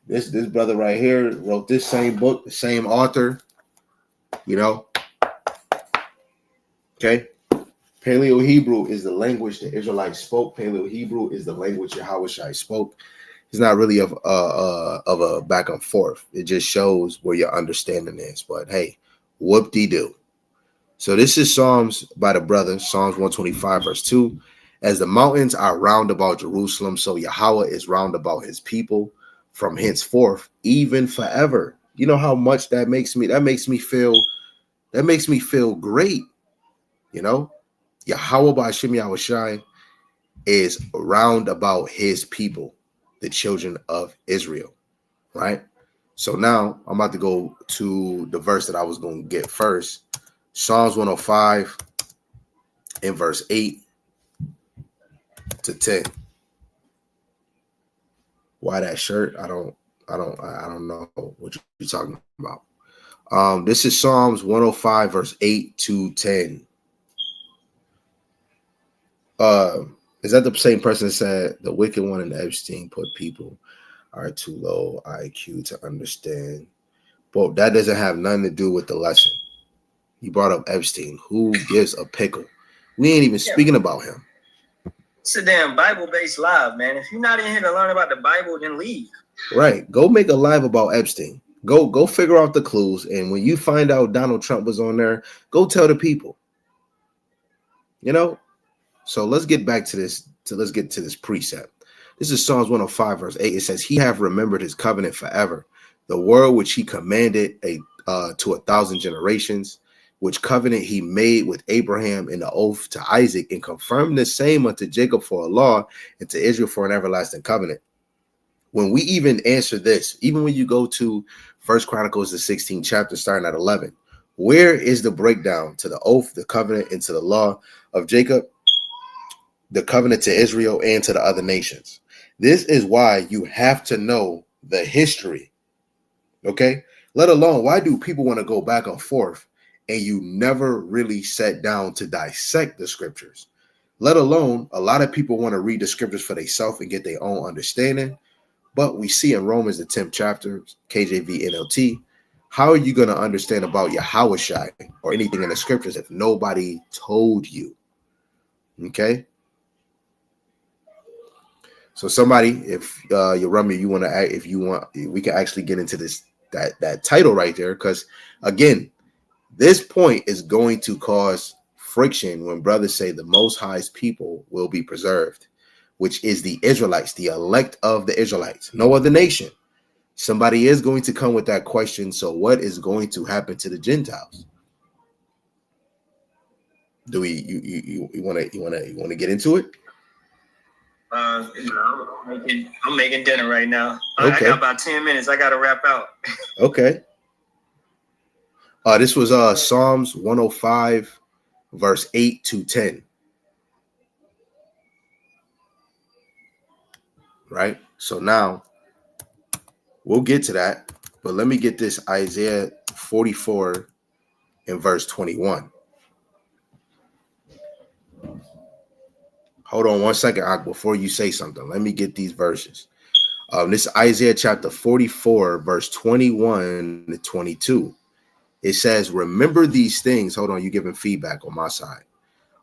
This brother right here wrote this same book, the same author, you know. Okay. Paleo Hebrew is the language the Israelites spoke. Paleo Hebrew is the language Yahushua spoke. It's not really of a back and forth. It just shows where your understanding is. But hey, whoop-de-doo. So this is Psalms by the brother, Psalms 125, verse 2. As the mountains are round about Jerusalem, so Yahweh is round about his people from henceforth, even forever. You know how much that makes me? That makes me feel great. You know, Yahweh Ba'ashem Yahushai is round about his people, the children of Israel, right? So now I'm about to go to the verse that I was going to get first. Psalms 105 in verse 8 to 10. Why that shirt? I don't know what you're talking about. This is Psalms 105 verse 8 to 10. Is that the same person that said the wicked one in Epstein put people are too low IQ to understand? But that doesn't have nothing to do with the lesson. You brought up Epstein. Who gives a pickle? We ain't even speaking about him. It's a damn Bible-based live, man. If you're not in here to learn about the Bible, then leave. Right. Go make a live about Epstein. Go figure out the clues. And when you find out Donald Trump was on there, go tell the people. You know? So let's get back to this. Let's get to this precept. This is Psalms 105, verse 8. It says, he have remembered his covenant forever, the word which he commanded to 1,000 generations, which covenant he made with Abraham in the oath to Isaac, and confirmed the same unto Jacob for a law and to Israel for an everlasting covenant. When we even answer this, even when you go to First Chronicles, the 16th chapter, starting at 11, where is the breakdown to the oath, the covenant, and to the law of Jacob, the covenant to Israel, and to the other nations? This is why you have to know the history, okay? Let alone, why do people want to go back and forth and you never really sat down to dissect the scriptures? Let alone, a lot of people want to read the scriptures for themselves and get their own understanding. But we see in Romans, the 10th chapter, KJV, NLT, how are you going to understand about Yahushua or anything in the scriptures if nobody told you? Okay? So somebody, if you run me, you want to, if you want, we can actually get into this, that title right there. Because again, this point is going to cause friction when brothers say the Most High's people will be preserved, which is the Israelites, the elect of the Israelites, no other nation. Somebody is going to come with that question. So what is going to happen to the Gentiles? Do we, you want to get into it? I'm making dinner right now. Okay. I got about 10 minutes. I got to wrap out. Okay. This was Psalms 105, verse 8 to 10. Right? So now we'll get to that, but let me get this Isaiah 44 in verse 21. Hold on one second, Ak, before you say something. Let me get these verses. This is Isaiah chapter 44, verse 21 to 22. It says, remember these things. Hold on, you giving feedback on my side.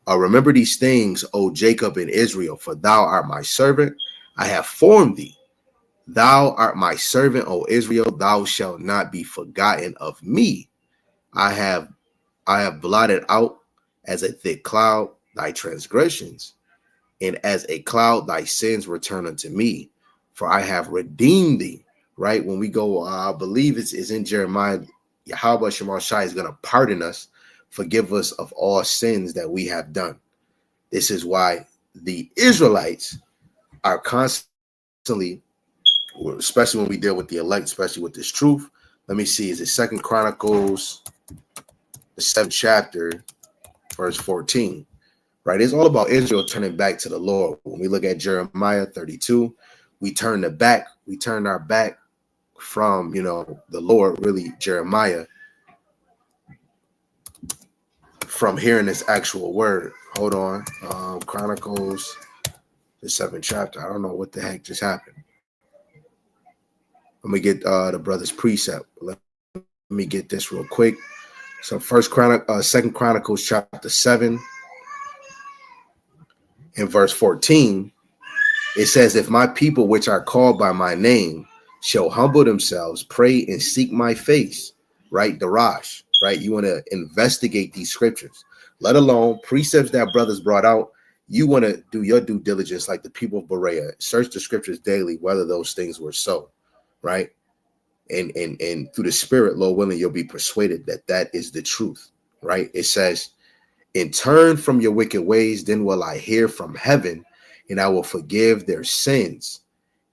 Remember these things, O Jacob and Israel, for thou art my servant. I have formed thee. Thou art my servant, O Israel. Thou shalt not be forgotten of me. I have blotted out as a thick cloud thy transgressions, and as a cloud thy sins return unto me. For I have redeemed thee. Right? When we go, I believe it's in Jeremiah, Yahweh Shemashai is going to pardon us, forgive us of all sins that we have done. This is why the Israelites are constantly, especially when we deal with the elect, especially with this truth. Let me see. Is it 2 Chronicles, the 7th chapter, verse 14? right? It's all about Israel turning back to the Lord. When we look at Jeremiah 32, we turn our back from, the Lord, really, Jeremiah, from hearing this actual word. Hold on. Chronicles, the 7th chapter. I don't know what the heck just happened. Let me get the brother's precept. Let me get this real quick. So Second Chronicles chapter 7 and verse 14, it says, if my people which are called by my name shall humble themselves, pray and seek my face, right? Darash, right? You want to investigate these scriptures, let alone precepts that brothers brought out. You want to do your due diligence like the people of Berea, search the scriptures daily, whether those things were so, right? And through the Spirit, Lord willing, you'll be persuaded that that is the truth, right? It says, and turn from your wicked ways, then will I hear from heaven, and I will forgive their sins,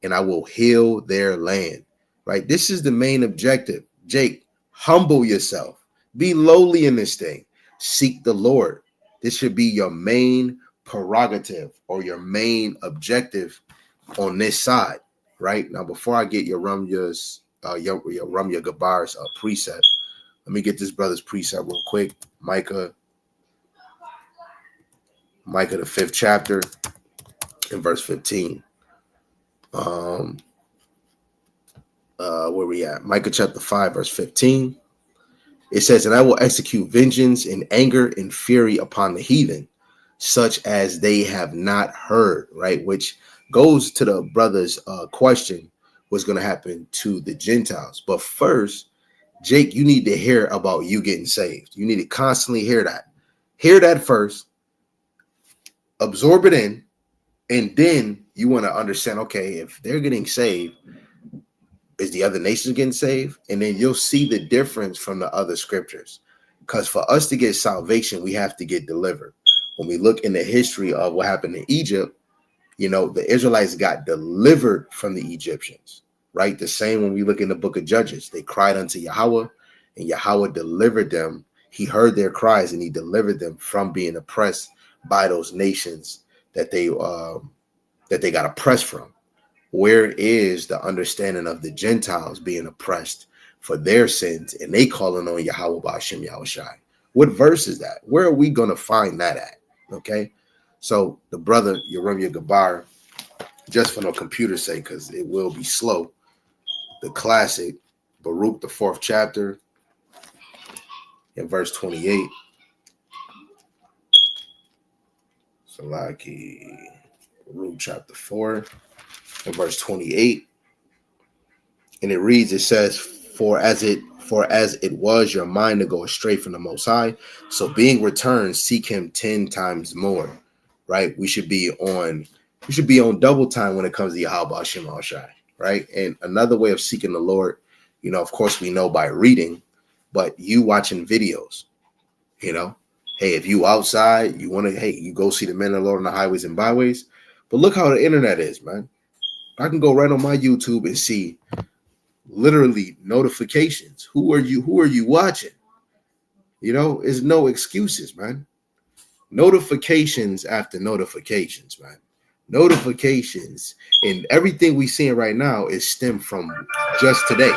and I will heal their land, right? This is the main objective. Jake, humble yourself. Be lowly in this thing. Seek the Lord. This should be your main prerogative or your main objective on this side, right? Now, before I get your Ramya Gabar's precept, let me get this brother's precept real quick. Micah, the 5th chapter, in verse 15. Where we at? Micah chapter 5, verse 15. It says, and I will execute vengeance and anger and fury upon the heathen, such as they have not heard, right? Which goes to the brother's question, what's going to happen to the Gentiles. But first, Jake, you need to hear about you getting saved. You need to constantly hear that. Hear that first, absorb it in, and then you want to understand, okay, if they're getting saved, is the other nations getting saved? And then you'll see the difference from the other scriptures. Because for us to get salvation, we have to get delivered. When we look in the history of what happened in Egypt, the Israelites got delivered from the Egyptians, right? The same when we look in the book of Judges. They cried unto Yahweh, and Yahweh delivered them. He heard their cries, and he delivered them from being oppressed by those nations that they got oppressed from. Where is the understanding of the Gentiles being oppressed for their sins and they calling on Yahweh Ba'ashem Yahushai? What verse is that? Where are we going to find that at? Okay, so the brother Yeremia Gabar, just for no computer's sake, because it will be slow, the classic Baruch, the 4th chapter, in verse 28. Salaki, Baruch chapter 4. In verse 28, and it reads, it says, for as it was your mind to go astray from the Most High, so being returned, seek him 10 times more, right? We should be on double time when it comes to Yahweh Ba'ashem Yahushai, right? And another way of seeking the Lord, of course we know by reading, but you watching videos, hey, if you outside, you go see the men of the Lord on the highways and byways, but look how the internet is, man. I can go right on my YouTube and see literally notifications. Who are you watching? There's no excuses, man. Notifications after notifications, man. Notifications, and everything we seeing right now is stemmed from just today.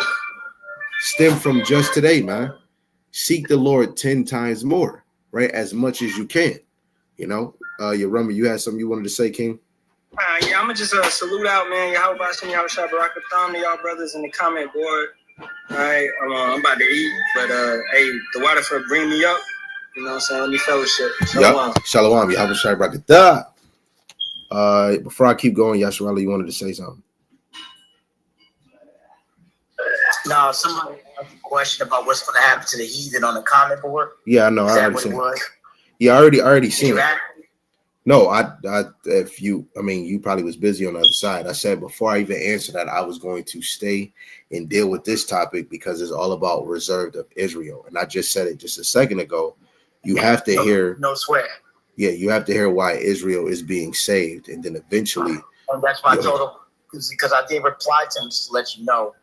Man. Seek the Lord 10 times more, right? As much as you can. Yeremia, you had something you wanted to say, King? Yeah, I'm gonna just salute out, man. Yahweh Ba'ashem Yahushua Barakatham to y'all brothers in the comment board. All right, I'm about to eat, but hey, the Waterford bring me up. You know what I'm saying? Let me fellowship. Shalom. Yep. Shalom. Yahweh Shai Barakatah. Before I keep going, Yasharala, you wanted to say something? No, somebody asked a question about what's going to happen to the heathen on the comment board. Yeah, I know. Is I that already what seen it was? Yeah, I already seen it. Right? No, you probably was busy on the other side. I said before I even answered that, I was going to stay and deal with this topic because it's all about reserved of Israel. And I just said it just a second ago. You have to hear. No sweat. Yeah, you have to hear why Israel is being saved. And then eventually. And that's why I told him, because I did reply to him just to let you know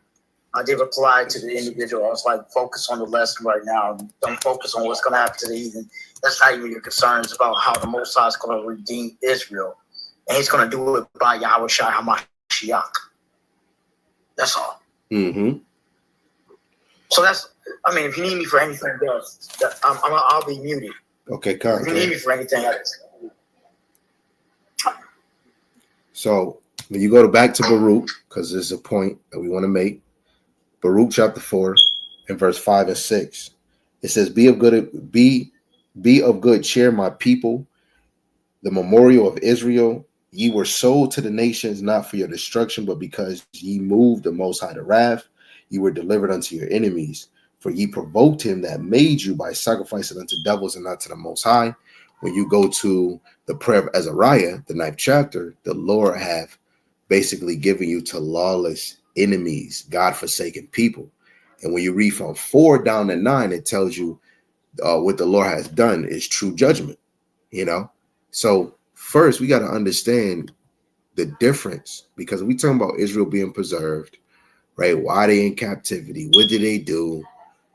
I did reply to the individual. I was like, focus on the lesson right now. Don't focus on what's going to happen to the heathen. That's not even your concerns about how the Most High is going to redeem Israel. And he's going to do it by Yahweh Shai HaMashiach. That's all. Mm-hmm. So that's, I mean, if you need me for anything else, I'll be muted. Okay, If you need me for anything else. So when you go back to Baruch, because there's a point that we want to make, Baruch chapter 4 and verse 5 and 6, it says, be of good cheer, my people, the memorial of Israel. Ye were sold to the nations, not for your destruction, but because ye moved the Most High to wrath. You were delivered unto your enemies, for ye provoked him that made you by sacrificing unto devils and not to the Most High. When you go to the prayer of Azariah, the 9th chapter, the Lord have basically given you to lawless enemies, God-forsaken people. And when you read from 4 down to 9, it tells you what the Lord has done is true judgment, you know? So first, we got to understand the difference, because we talking about Israel being preserved, right? Why they in captivity? What did they do?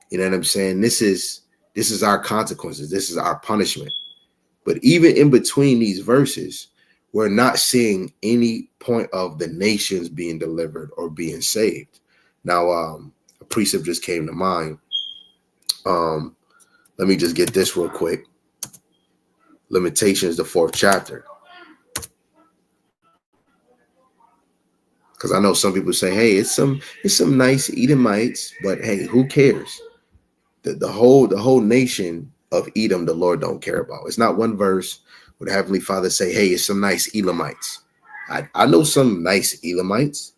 You know what I'm saying? This is our consequences. This is our punishment. But even in between these verses, we're not seeing any point of the nations being delivered or being saved. Now, a precept just came to mind. Let me just get this real quick. Limitations, the 4th chapter. Because I know some people say, hey, it's some nice Edomites, but hey, who cares? The whole nation of Edom, the Lord don't care about. It's not one verse where the Heavenly Father say, hey, it's some nice Elamites. I know some nice Elamites,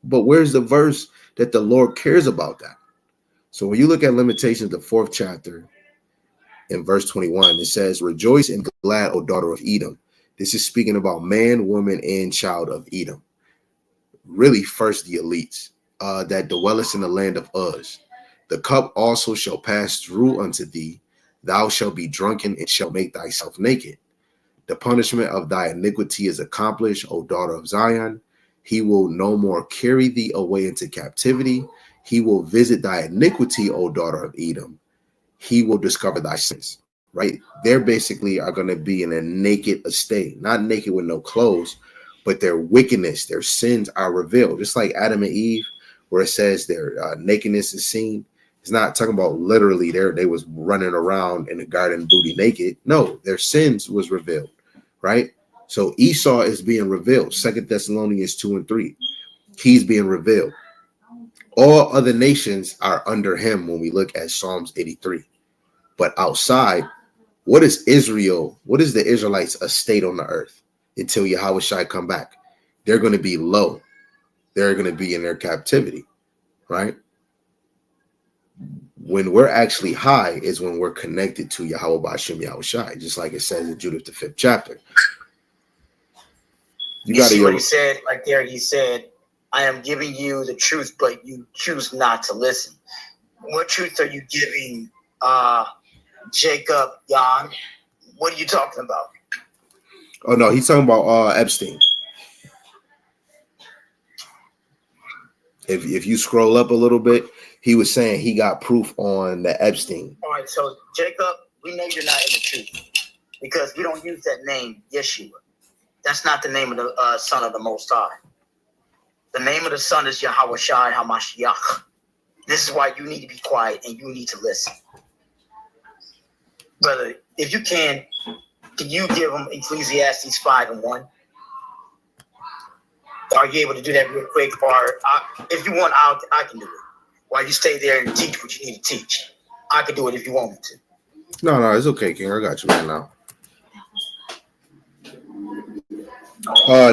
but where's the verse that the Lord cares about that? So when you look at Limitations, the 4th chapter, in verse 21, it says, rejoice and glad, O daughter of Edom. This is speaking about man, woman, and child of Edom. Really, first the elites that dwellest in the land of Uz. The cup also shall pass through unto thee. Thou shalt be drunken and shalt make thyself naked. The punishment of thy iniquity is accomplished, O daughter of Zion. He will no more carry thee away into captivity. He will visit thy iniquity, O daughter of Edom. He will discover thy sins, right? They're basically are going to be in a naked estate, not naked with no clothes, but their wickedness, their sins are revealed. Just like Adam and Eve, where it says their nakedness is seen. It's not talking about literally they was running around in the garden booty naked. No, their sins was revealed, right? So Esau is being revealed. 2 Thessalonians 2 and 3. He's being revealed. All other nations are under him when we look at Psalms 83. But outside, what is Israel? What is the Israelites' estate on the earth until Yahweh Shai come back? They're going to be low. They're going to be in their captivity, right? When we're actually high is when we're connected to Yahweh Ba'ashem Yahweh Shai, just like it says in Judith, the 5th chapter. You see what he said right there? He said, I am giving you the truth, but you choose not to listen. What truth are you giving Jacob, Jan? What are you talking about? Oh, no, he's talking about Epstein. If you scroll up a little bit, he was saying he got proof on the Epstein. All right, so Jacob, we know you're not in the truth because we don't use that name, Yeshua. That's not the name of the Son of the Most High. The name of the Son is Yahweh Shai HaMashiach. This is why you need to be quiet and you need to listen. Brother, if you can you give them Ecclesiastes 5 and 1? Are you able to do that real quick? Or if you want, I can do it. While you stay there and teach what you need to teach. I can do it if you want me to. No, it's okay, King. I got you right now.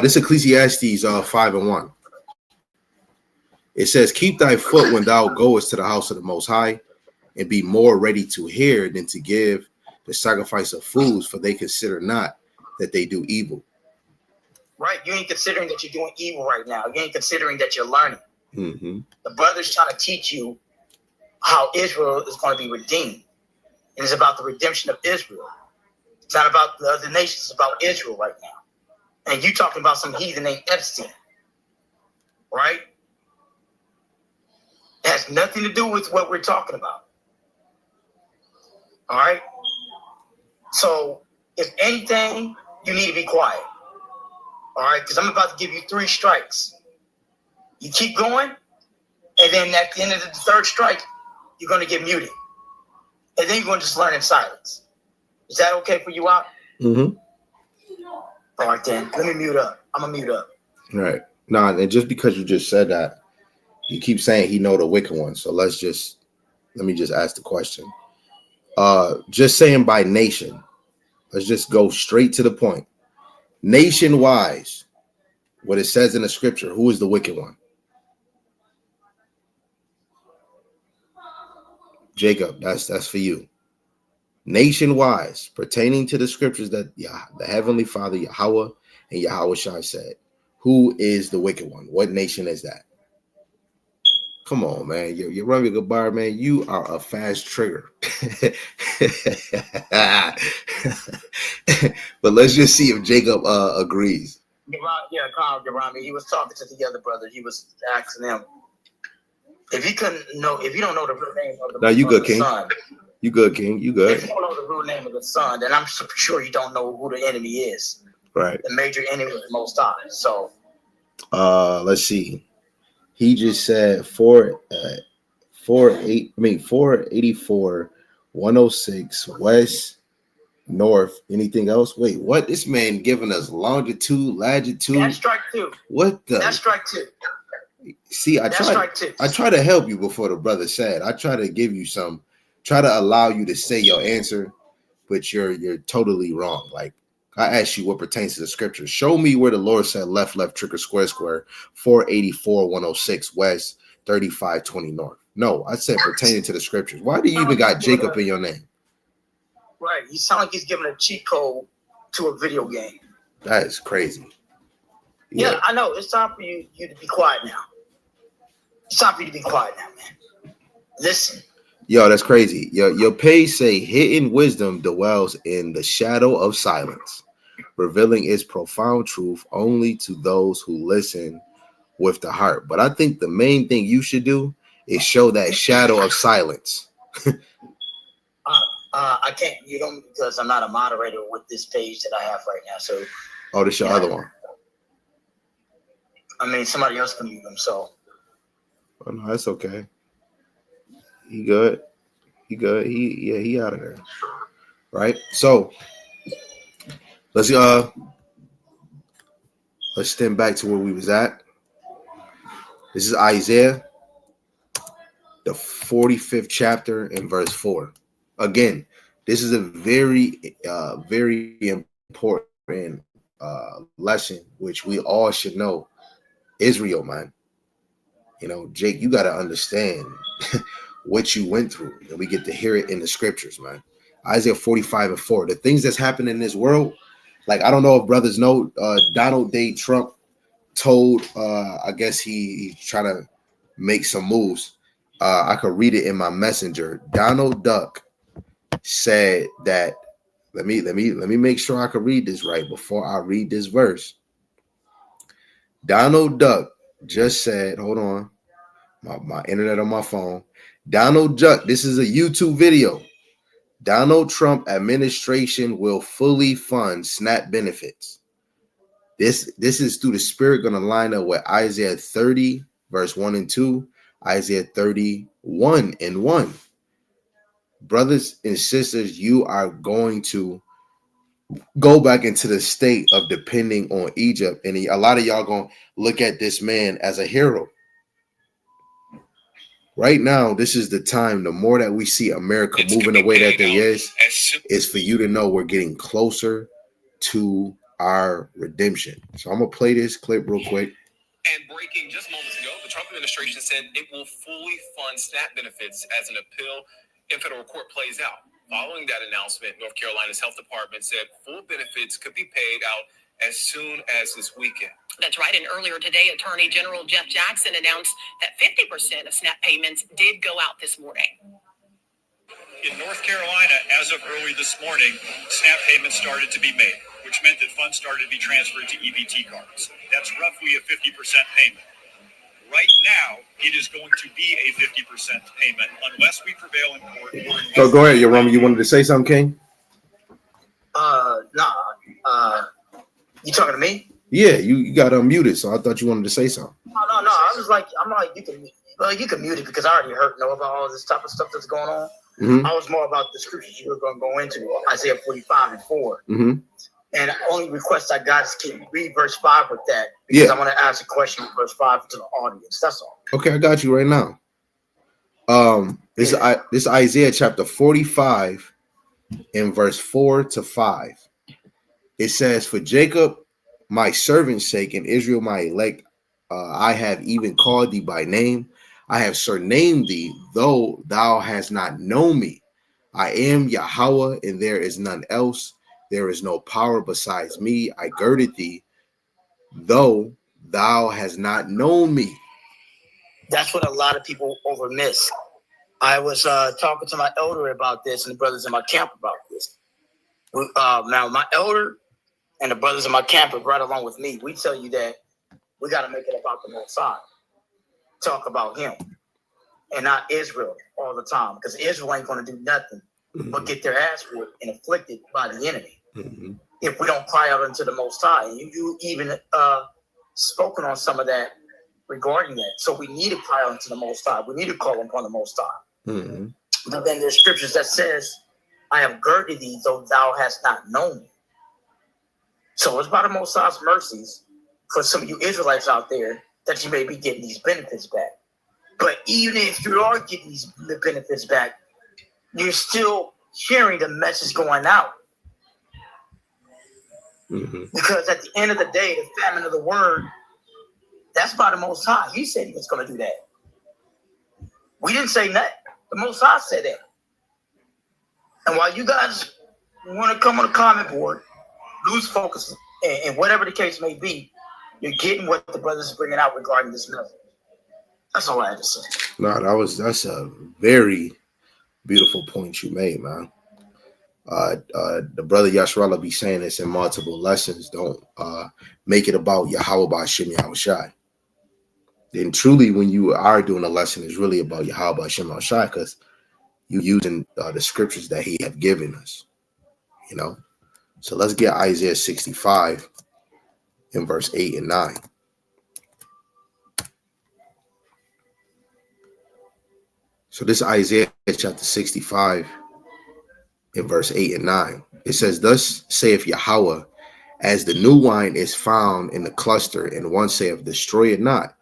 This Ecclesiastes 5 and 1. It says, keep thy foot when thou goest to the house of the Most High, and be more ready to hear than to give the sacrifice of fools, for they consider not that they do evil. Right. You ain't considering that you're doing evil right now. You ain't considering that you're learning. Mm-hmm. The brother's trying to teach you how Israel is going to be redeemed. And it's about the redemption of Israel. It's not about the other nations. It's about Israel right now. And you talking about some heathen named Epstein. Right? It has nothing to do with what we're talking about. All right? So, if anything, you need to be quiet. All right? Because I'm about to give you 3 strikes. You keep going, and then at the end of the 3rd strike, you're going to get muted. And then you're going to just learn in silence. Is that okay for you out? Mm-hmm. All right, then. Let me mute up. I'm going to mute up. All right. Nah, and just because you just said that, you keep saying he know the wicked one. So let me just ask the question. Just saying by nation. Let's just go straight to the point. Nation-wise, what it says in the scripture, who is the wicked one? Jacob, that's for you. Nation-wise, pertaining to the scriptures that the Heavenly Father, Yahweh, and Yahweh Shai said, who is the wicked one? What nation is that? Come on, man. You're running a good bar, man. You are a fast trigger. But let's just see if Jacob agrees. Yeah, Carl Garami. He was talking to the other brother. He was asking him if you don't know the real name of the, no, you of good, the King. son. You good, King. You good. If you don't know the real name of the son, then I'm sure you don't know who the enemy is. Right. The major enemy is the Most High. So, let's see. He just said 484, 106 west, north. Anything else? Wait, what? This man giving us longitude, latitude. that's strike 2. What the? That's strike 2. See, I try to help you before the brother said. I try to give you try to allow you to say your answer, but you're totally wrong. Like, I asked you what pertains to the scripture. Show me where the Lord said left, trigger, square, 484, 106 west, 3520 north. No, I said pertaining to the scriptures. Why do you even got Jacob in your name? Right. You sound like he's giving a cheat code to a video game. That is crazy. Yeah, I know. It's time for you to be quiet now. It's time for you to be quiet now, man. Listen. Yo, that's crazy. Your page say hidden wisdom dwells in the shadow of silence, revealing its profound truth only to those who listen with the heart. But I think the main thing you should do is show that shadow of silence. I can't, because I'm not a moderator with this page that I have right now. So, this is your other one. I mean, somebody else can mute them. So, oh no, that's okay. He good. He good. He out of there. Right. So let's stand back to where we was at. This is Isaiah, the 45th chapter and verse 4. Again, this is a very, very important lesson, which we all should know. Israel, man. Jake, you got to understand what you went through, and we get to hear it in the scriptures, man. Isaiah 45 and 4. The things that's happening in this world, like, I don't know if brothers know, Donald J. Trump told, I guess he's trying to make some moves. I could read it in my messenger. Donald Duck said that, let me make sure I can read this right before I read this verse. Donald Duck just said, hold on, my internet on my phone. Donald Duck, this is a YouTube video. Donald Trump administration will fully fund SNAP benefits. This is through the Spirit going to line up with Isaiah 30, verse 1 and 2, Isaiah 31 and 1. Brothers and sisters, you are going to go back into the state of depending on Egypt. And a lot of y'all going to look at this man as a hero. Right now, this is the time. The more that we see America moving the way that they is for you to know we're getting closer to our redemption. So I'm going to play this clip real quick. And breaking just moments ago, the Trump administration said it will fully fund SNAP benefits as an appeal in federal court plays out. Following that announcement, North Carolina's health department said full benefits could be paid out as soon as this weekend. That's right. And earlier today, Attorney General Jeff Jackson announced that 50% of SNAP payments did go out this morning. In North Carolina, as of early this morning, SNAP payments started to be made, which meant that funds started to be transferred to EBT cards. That's roughly a 50% payment. Right now, it is going to be a 50% payment unless we prevail in court. So go ahead, Yeroma. You wanted to say something, King? You talking to me? Yeah, you got unmuted, so I thought you wanted to say something. No. I'm like, you can mute it because I already know about all this type of stuff that's going on. Mm-hmm. I was more about the scriptures you were going to go into, Isaiah 45:4. Mm-hmm. And the only request I got is can you read verse 5 with that? Because I want to ask a question with verse 5 to the audience. That's all. Okay, I got you right now. This Isaiah chapter 45 in verse 4 to 5. It says, "For Jacob, my servant's sake, and Israel, my elect, I have even called thee by name. I have surnamed thee, though thou hast not known me. I am Yahweh, and there is none else. There is no power besides me. I girded thee, though thou hast not known me." That's what a lot of people overmiss. I was talking to my elder about this and the brothers in my camp about this. Now, my elder and the brothers in my camp are right along with me. We tell you that we got to make it about the Most High. Talk about him and not Israel all the time, because Israel ain't going to do nothing but get their ass whooped and afflicted by the enemy if we don't cry out unto the Most High. And you even spoken on some of that regarding that. So we need to cry out unto the Most High. We need to call upon the Most High. But then there's scriptures that says, "I have girded thee, though thou hast not known me." So it's by the Most High's mercies for some of you Israelites out there that you may be getting these benefits back. But even if you are getting these benefits back, you're still hearing the message going out. Because at the end of the day, the famine of the word, that's by the Most High. He said he was going to do that. We didn't say that. The Most High said that. And while you guys want to come on the comment board, lose focus, and whatever the case may be, you're getting what the brothers are bringing out regarding this message. That's all I had to say. No, that's a very beautiful point you made, man. The brother Yasharallah be saying this in multiple lessons. Don't make it about Yahweh Ba'ashem Yahushai. Then truly, when you are doing a lesson, it's really about Yahweh Ba'ashem Yahushai, because you're using the scriptures that he have given us. You know. So let's get Isaiah 65 in verse 8 and 9. So this Isaiah chapter 65 in verse 8 and 9. It says, "Thus saith Yahweh, as the new wine is found in the cluster, and one saith, destroy it not,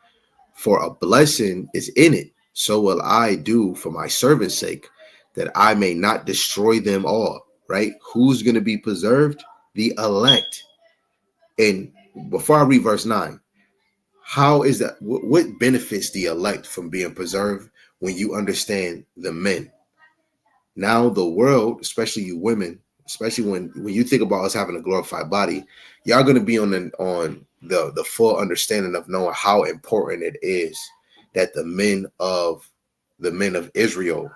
for a blessing is in it. So will I do for my servant's sake, that I may not destroy them all." Right? Who's going to be preserved? The elect. And before I read verse 9, how is that? What benefits the elect from being preserved when you understand the men? Now the world, especially you women, especially when you think about us having a glorified body, y'all going to be on the full understanding of knowing how important it is that the men of Israel,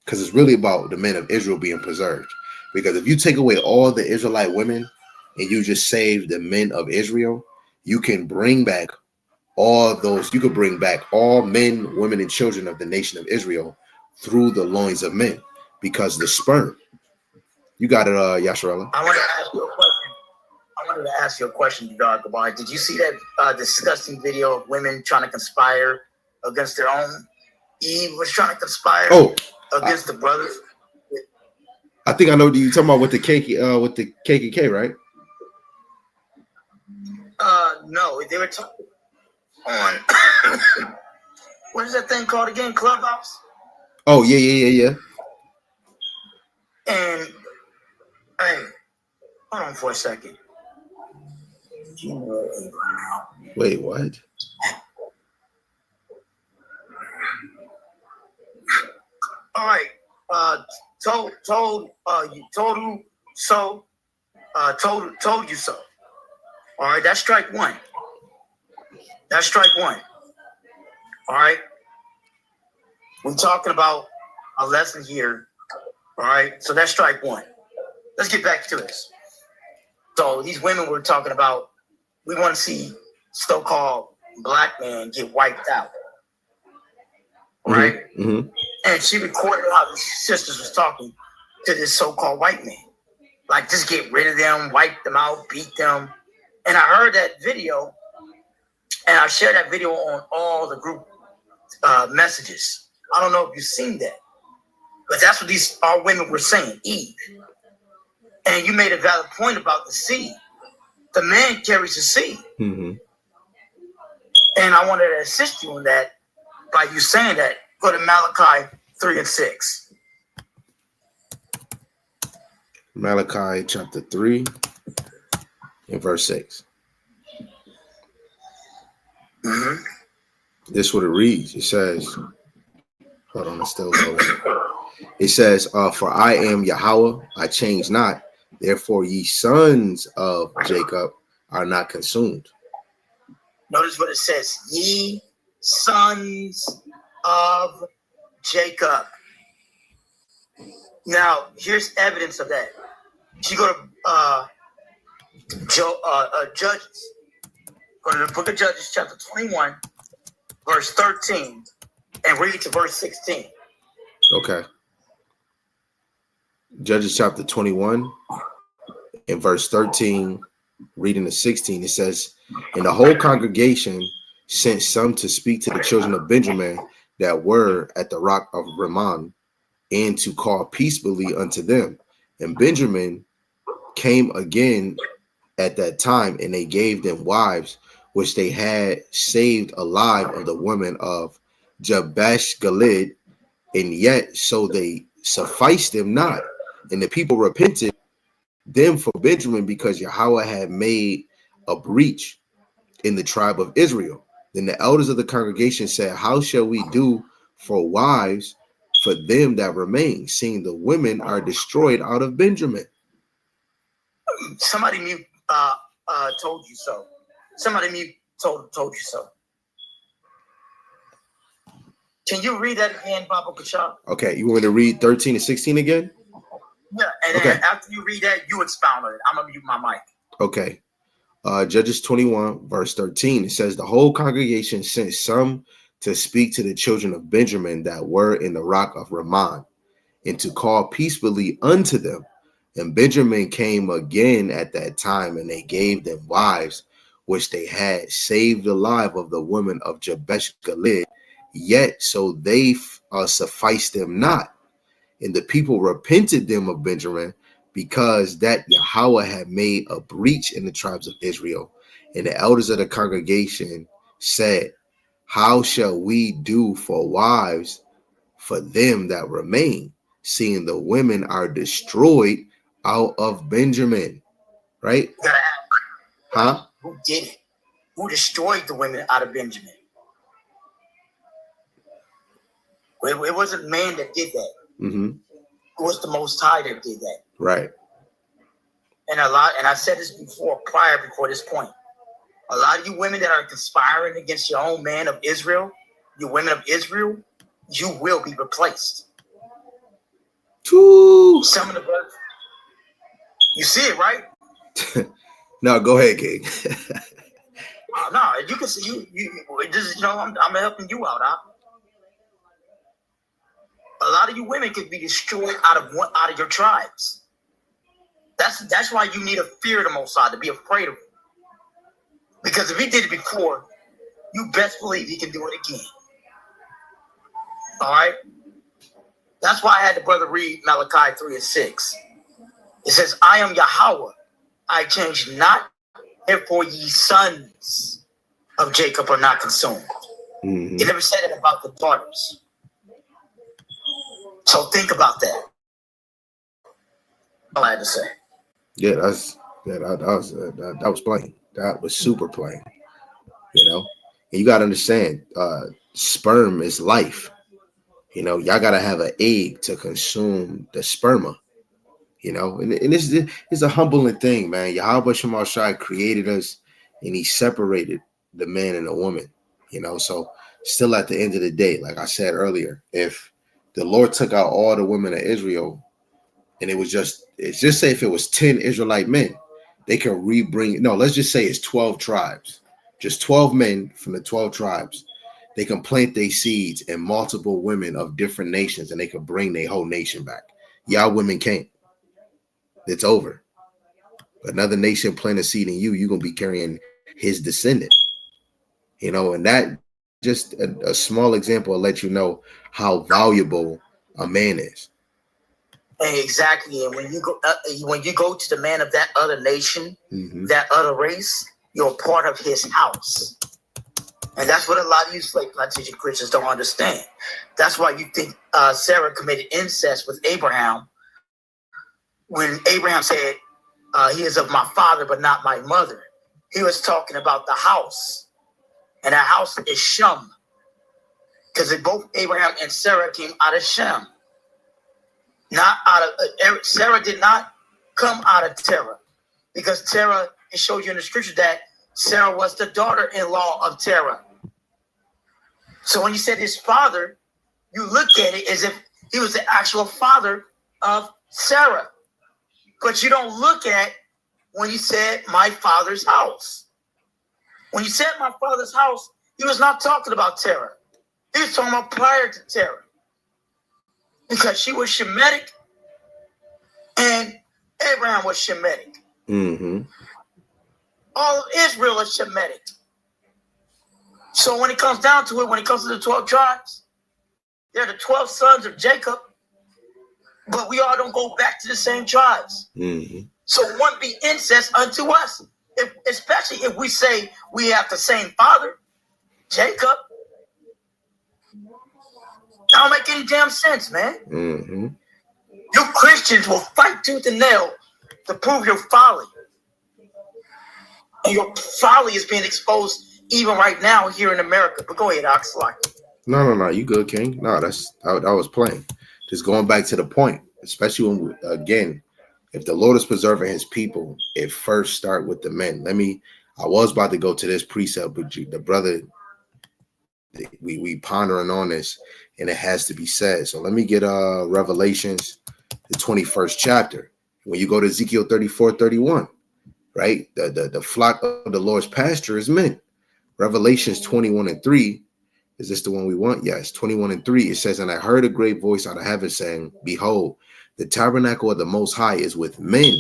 because it's really about the men of Israel being preserved. Because if you take away all the Israelite women and you just save the men of Israel, you can bring back all those. You could bring back all men, women, and children of the nation of Israel through the loins of men, because the sperm. You got it, Yasharallah. I wanted to ask you a question, Gabar. Did you see that disgusting video of women trying to conspire against their own? Eve was trying to conspire against the brothers. I think I know what you're talking about with the KKK, right? No, they were talking on what is that thing called again? Clubhouse. Oh yeah. And hey, hold on for a second. Wait, what? All right. Told you so. All right, that's strike one. All right. We're talking about a lesson here. All right, so that's strike one. Let's get back to this. So these women we're talking about, we want to see so-called black man get wiped out. Right? Mm-hmm. And she recorded how the sisters was talking to this so-called white man. Like, just get rid of them, wipe them out, beat them. And I heard that video, and I shared that video on all the group messages. I don't know if you've seen that, but that's what our women were saying, Eve. And you made a valid point about the seed. The man carries the seed. Mm-hmm. And I wanted to assist you in that by you saying that. Go to Malachi 3 and 6. Malachi chapter 3 and verse 6. Mm-hmm. This is what it reads. It says, hold on, it's still loading. It says, for I am Yahweh, I change not. Therefore, ye sons of Jacob are not consumed. Notice what it says. Ye sons of Jacob. Now, here's evidence of that. You go to Judges. Go to the book of Judges, chapter 21, verse 13, and read it to verse 16. Okay. Judges chapter 21 and verse 13, reading to 16, it says, and the whole congregation sent some to speak to the children of Benjamin that were at the rock of Rimmon, and to call peaceably unto them. And Benjamin came again at that time, and they gave them wives, which they had saved alive of the women of Jabesh Gilead, and yet so they sufficed them not. And the people repented them for Benjamin, because Yahweh had made a breach in the tribe of Israel. Then the elders of the congregation said, how shall we do for wives for them that remain, seeing the women are destroyed out of Benjamin? Somebody mute told you so. Somebody mute told you so. Can you read that again, Baba Kachab? Okay, you want me to read 13 and 16 again? Yeah, and then after you read that, you expound on it. I'm gonna mute my mic. Okay. Judges 21, verse 13. It says, the whole congregation sent some to speak to the children of Benjamin that were in the rock of Rimmon, and to call peaceably unto them. And Benjamin came again at that time, and they gave them wives, which they had saved alive of the women of Jabesh Gilead, yet so they sufficed them not. And the people repented them of Benjamin, because that Yahweh had made a breach in the tribes of Israel. And the elders of the congregation said, how shall we do for wives for them that remain, seeing the women are destroyed out of Benjamin? Right? You gotta ask, huh? Who did it? Who destroyed the women out of Benjamin? It wasn't man that did that. Mm-hmm. It was the Most High that did that. Right. And I said this before this point. A lot of you women that are conspiring against your own man of Israel, you women of Israel, you will be replaced. Ooh. Some of the brothers, you see it, right? No, go ahead, King. No, you can see I'm helping you out, huh? A lot of you women could be destroyed out of your tribes. That's why you need a fear of the Most High, to be afraid of him. Because if he did it before, you best believe he can do it again. All right? That's why I had the brother read Malachi 3 and 6. It says, I am Yahweh, I change not, therefore ye sons of Jacob are not consumed. Mm-hmm. He never said it about the daughters. So think about that. All I had to say. Yeah, that was plain. That was super plain. You know, and you gotta understand, sperm is life. You know, y'all gotta have an egg to consume the sperma. You know, and this is a humbling thing, man. Yahweh Shema Shai created us, and he separated the man and the woman. You know, so still at the end of the day, like I said earlier, if the Lord took out all the women of Israel, and it's just say if it was 10 Israelite men, they can rebring. No, let's just say it's 12 tribes. just 12 men from the 12 tribes, they can plant their seeds in multiple women of different nations, and they can bring their whole nation back. Y'all women can't. It's over. Another nation plant a seed in you, you're going to be carrying his descendant. And that just a small example will let you know how valuable a man is. Exactly. And when you go to the man of that other nation, that other race, you're part of his house. And that's what a lot of you slave plantation Christians don't understand. That's why you think Sarah committed incest with Abraham when Abraham said, he is of my father, but not my mother. He was talking about the house. And that house is Shem. Because both Abraham and Sarah came out of Shem. Not out of Sarah did not come out of Terah. Because Terah, it shows you in the scripture that Sarah was the daughter-in-law of Terah. So when you said his father, you look at it as if he was the actual father of Sarah. But you don't look at when you said my father's house. When you said my father's house, he was not talking about Terah. He was talking about prior to Terah. Because she was Shemitic and Abraham was Shemitic. All of Israel is Shemitic. So when it comes down to it, when it comes to the 12 tribes, they're the 12 sons of Jacob, but we all don't go back to the same tribes. So it wouldn't be incest unto us, especially if we say we have the same father, Jacob. That don't make any damn sense, man. You Christians will fight tooth and nail to prove your folly. And your folly is being exposed even right now here in America. But go ahead, Oxlack. No. You good, King. No, I was playing. Just going back to the point, especially when, again, if the Lord is preserving his people, it first start with the men. I was about to go to this precept, but the brother, we pondering on this, and it has to be said. So let me get Revelations, the 21st chapter. When you go to Ezekiel 34:31, right? The flock of the Lord's pasture is men. Revelations 21:3. Is this the one we want? Yes, 21:3. It says, and I heard a great voice out of heaven saying, behold, the tabernacle of the Most High is with men,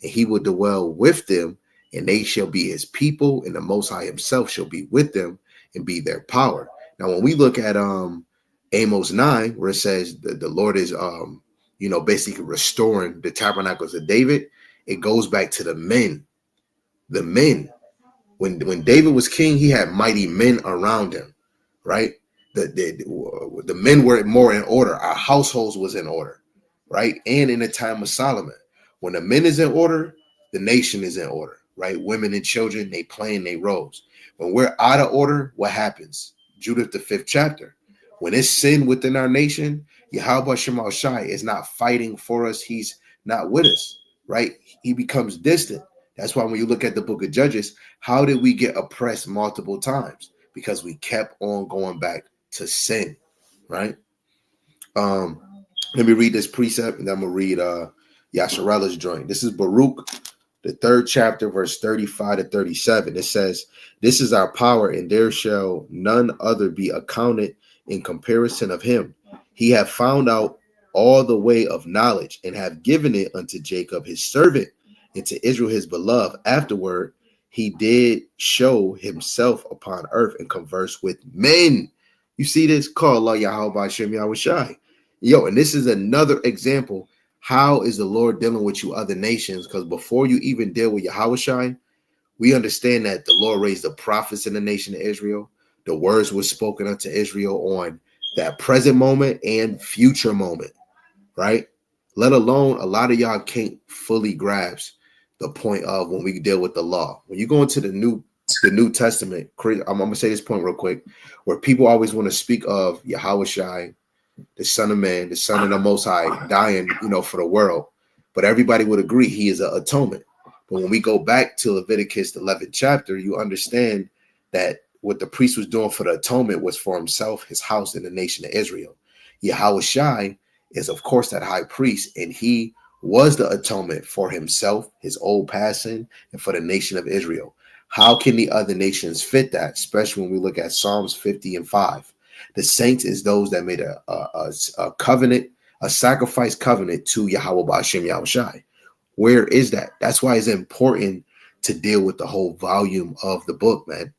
and he will dwell with them, and they shall be his people, and the Most High himself shall be with them and be their power. Now, when we look at Amos 9, where it says the Lord is, basically restoring the tabernacles of David, it goes back to the men. The men. When David was king, he had mighty men around him, right? The men were more in order. Our households was in order, right? And in the time of Solomon, when the men is in order, the nation is in order, right? Women and children, they playing their roles. When we're out of order, what happens? Judith, the 5th chapter. When it's sin within our nation, Yahweh Shema Shai is not fighting for us. He's not with us, right? He becomes distant. That's why when you look at the book of Judges, how did we get oppressed multiple times? Because we kept on going back to sin, right? Let me read this precept, and then I'm going to read Yasharella's joint. This is Baruch, the 3rd chapter, verse 35 to 37. It says, this is our power, and there shall none other be accounted in comparison of him. He hath found out all the way of knowledge, and have given it unto Jacob his servant, and to Israel his beloved. Afterward, he did show himself upon earth and converse with men. You see this? Call Allah Yahweh Shem Yahweh Shai. Yo, and this is another example. How is the Lord dealing with you other nations? Because before you even deal with Yahweh Shai, we understand that the Lord raised the prophets in the nation of Israel. The words were spoken unto Israel on that present moment and future moment, right? Let alone a lot of y'all can't fully grasp the point of when we deal with the law. When you go into the New Testament, I'm going to say this point real quick, where people always want to speak of Yahweh Shai, the Son of Man, the Son of the Most High, dying, for the world. But everybody would agree he is an atonement. But when we go back to Leviticus, the 11th chapter, you understand that what the priest was doing for the atonement was for himself, his house, and the nation of Israel. Yahweh Shai is, of course, that high priest, and he was the atonement for himself, his old passing, and for the nation of Israel. How can the other nations fit that? Especially when we look at Psalms 50 and 5. The saints is those that made a covenant, a sacrifice covenant to Yahweh Ba'ashem Yahushai. Where is that? That's why it's important to deal with the whole volume of the book, man.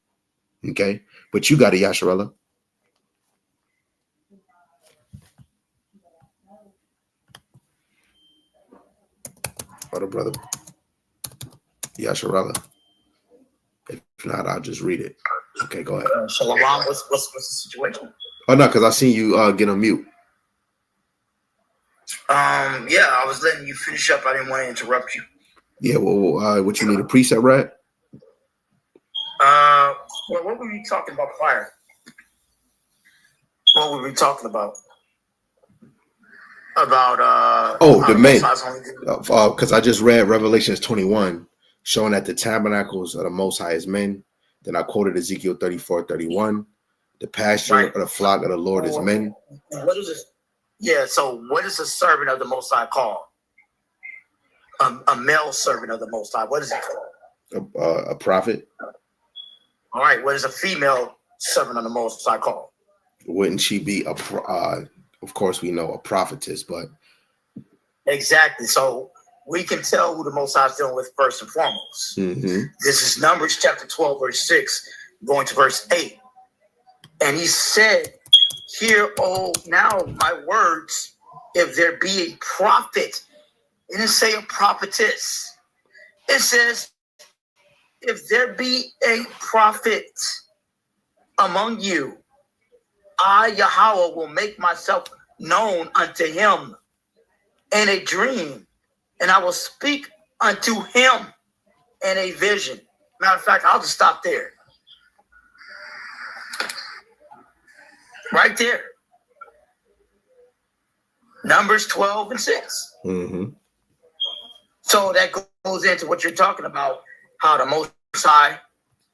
Okay? But you got it, Yasharella. Brother, brother. Yasharella. If not, I'll just read it. Okay, go ahead. Shalom, what's the situation? Oh, no, because I seen you get on mute. Yeah, I was letting you finish up. I didn't want to interrupt you. Yeah, well, what you need, a preset, right? What were we talking about prior? What were we talking about? About the men. Because I just read Revelations 21, showing that the tabernacles of the Most High is men. Then I quoted Ezekiel 34:31. The pasture of the flock of the Lord is men. What is it? Yeah. So, what is a servant of the Most High called? A male servant of the Most High. What is it called? A prophet. All right. What is a female servant of the Most High called? Wouldn't she be of course, we know a prophetess, but exactly. So we can tell who the Most High is dealing with first and foremost. Mm-hmm. This is Numbers chapter 12, verse 6, going to verse 8. And he said, "Hear, oh, now my words, if there be a prophet." It didn't say a prophetess. It says, if there be a prophet among you, I, Yahweh, will make myself known unto him in a dream, and I will speak unto him in a vision. Matter of fact, I'll just stop there. Right there. Numbers 12 and 6. Mm-hmm. So that goes into what you're talking about, how the Most High,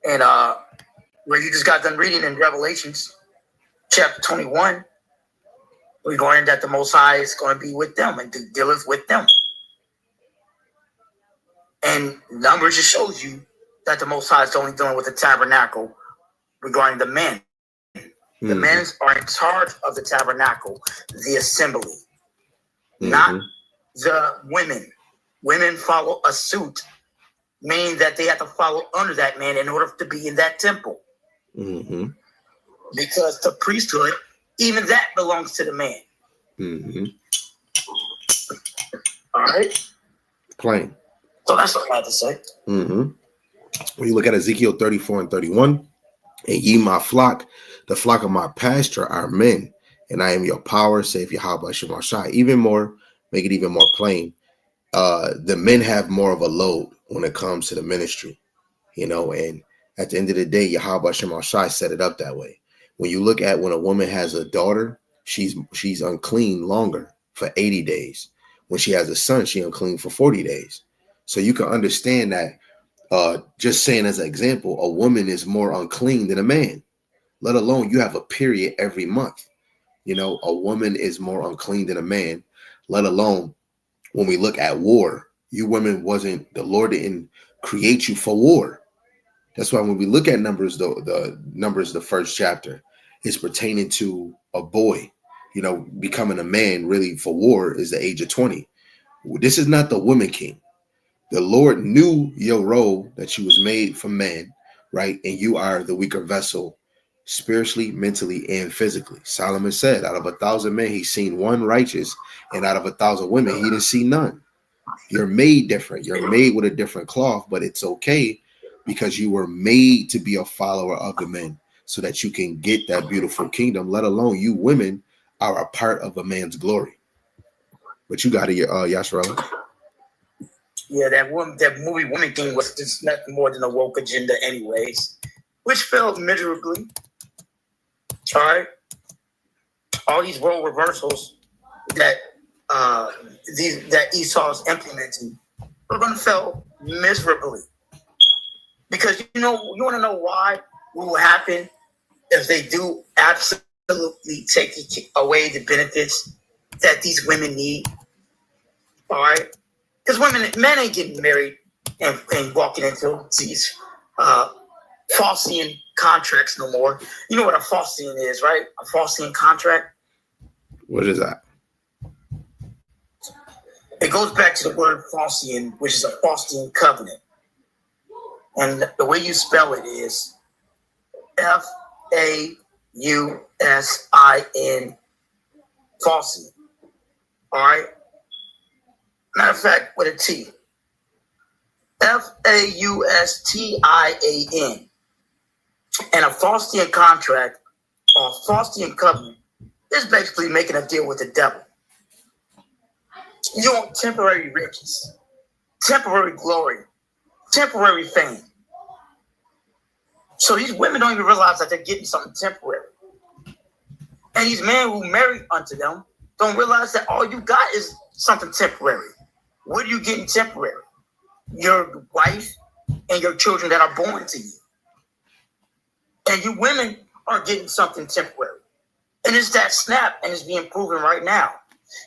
and where you just got done reading in Revelations chapter 21, we learned that the Most High is going to be with them and dealeth with them. And Numbers just shows you that the Most High is only dealing with the tabernacle regarding the men. Mm-hmm. The men are in charge of the tabernacle, the assembly, not the women. Women follow a suit, meaning that they have to follow under that man in order to be in that temple. Mm-hmm. Because the priesthood, even that belongs to the man. Mm-hmm. All right. Plain. So that's what I had to say. Mm-hmm. When you look at Ezekiel 34 and 31, and ye my flock, the flock of my pasture are men, and I am your power, saith Yahweh Shemashai. Even more, make it even more plain. The men have more of a load when it comes to the ministry, and at the end of the day, Yahweh Shemashai set it up that way. When you look at when a woman has a daughter, she's unclean longer for 80 days. When she has a son, she unclean for 40 days. So you can understand that, just saying as an example, a woman is more unclean than a man, let alone you have a period every month. A woman is more unclean than a man, let alone when we look at war. You women the Lord didn't create you for war. That's why when we look at Numbers, the Numbers, the first chapter, is pertaining to a boy, becoming a man really for war is the age of 20. This is not the woman king. The Lord knew your role, that you was made for man, right? And you are the weaker vessel, spiritually, mentally, and physically. Solomon said, out of 1,000 men, he's seen one righteous, and out of 1,000 women, he didn't see none. You're made different. You're made with a different cloth, but it's okay because you were made to be a follower of the men so that you can get that beautiful kingdom, let alone you women are a part of a man's glory. But you got it, Yasharella. Yeah, that movie Woman King was just nothing more than a woke agenda anyways, which failed miserably. All right. All these role reversals that Esau's implementing are going to fail miserably. Because you want to know why? What will happen if they do absolutely take away the benefits that these women need? All right. Because men ain't getting married and walking into these Faustian contracts no more. You know what a Faustian is, right? A Faustian contract. What is that? It goes back to the word Faustian, which is a Faustian covenant. And the way you spell it is Fausin, Faustian. All right? Matter of fact, with a T. Faustian. And a Faustian contract or a Faustian covenant is basically making a deal with the devil. You want temporary riches, temporary glory, temporary fame. So these women don't even realize that they're getting something temporary. And these men who marry unto them don't realize that all you got is something temporary. What are you getting temporary? Your wife and your children that are born to you. And you women are getting something temporary. And it's that snap, and it's being proven right now.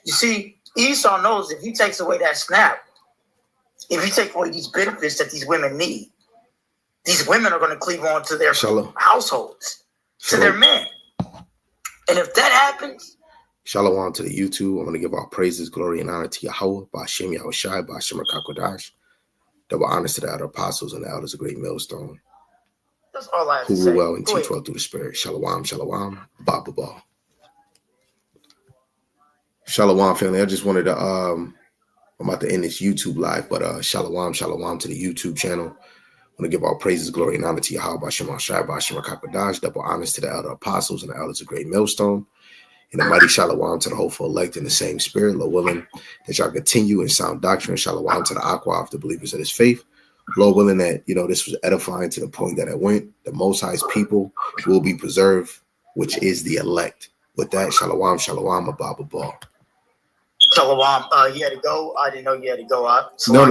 You see, Esau knows if he takes away that snap, if he take away these benefits that these women need, these women are going to cleave on to their households, to their men. And if that happens, Shalom to the YouTube. I'm going to give all praises, glory, and honor to Yahweh, Ba'ashem Yahushai, Ba'ashem HaKadosh. Double honors to the other apostles and the elders of Great Millstone, that's all I have to who say. rule well and Go teach ahead. well through the Spirit. Shalom, shalom, ba ba ba. Shalom, family. I just wanted to, I'm about to end this YouTube live, but shalom to the YouTube channel. I want to give all praises, glory, and honor to Yahweh, Ba'ashem Yahushai, Ba'ashem HaKadosh. Double honors to the elder apostles and the elders of Great Millstone. And a mighty shalom to the hopeful elect in the same spirit, Lord willing, that y'all continue in sound doctrine. Shalom to the aqua of the believers of this faith. Lord willing that, this was edifying to the point that it went. The Most High's people will be preserved, which is the elect. With that, shalom, Shalom. You had to go. I didn't know you had to go out. No,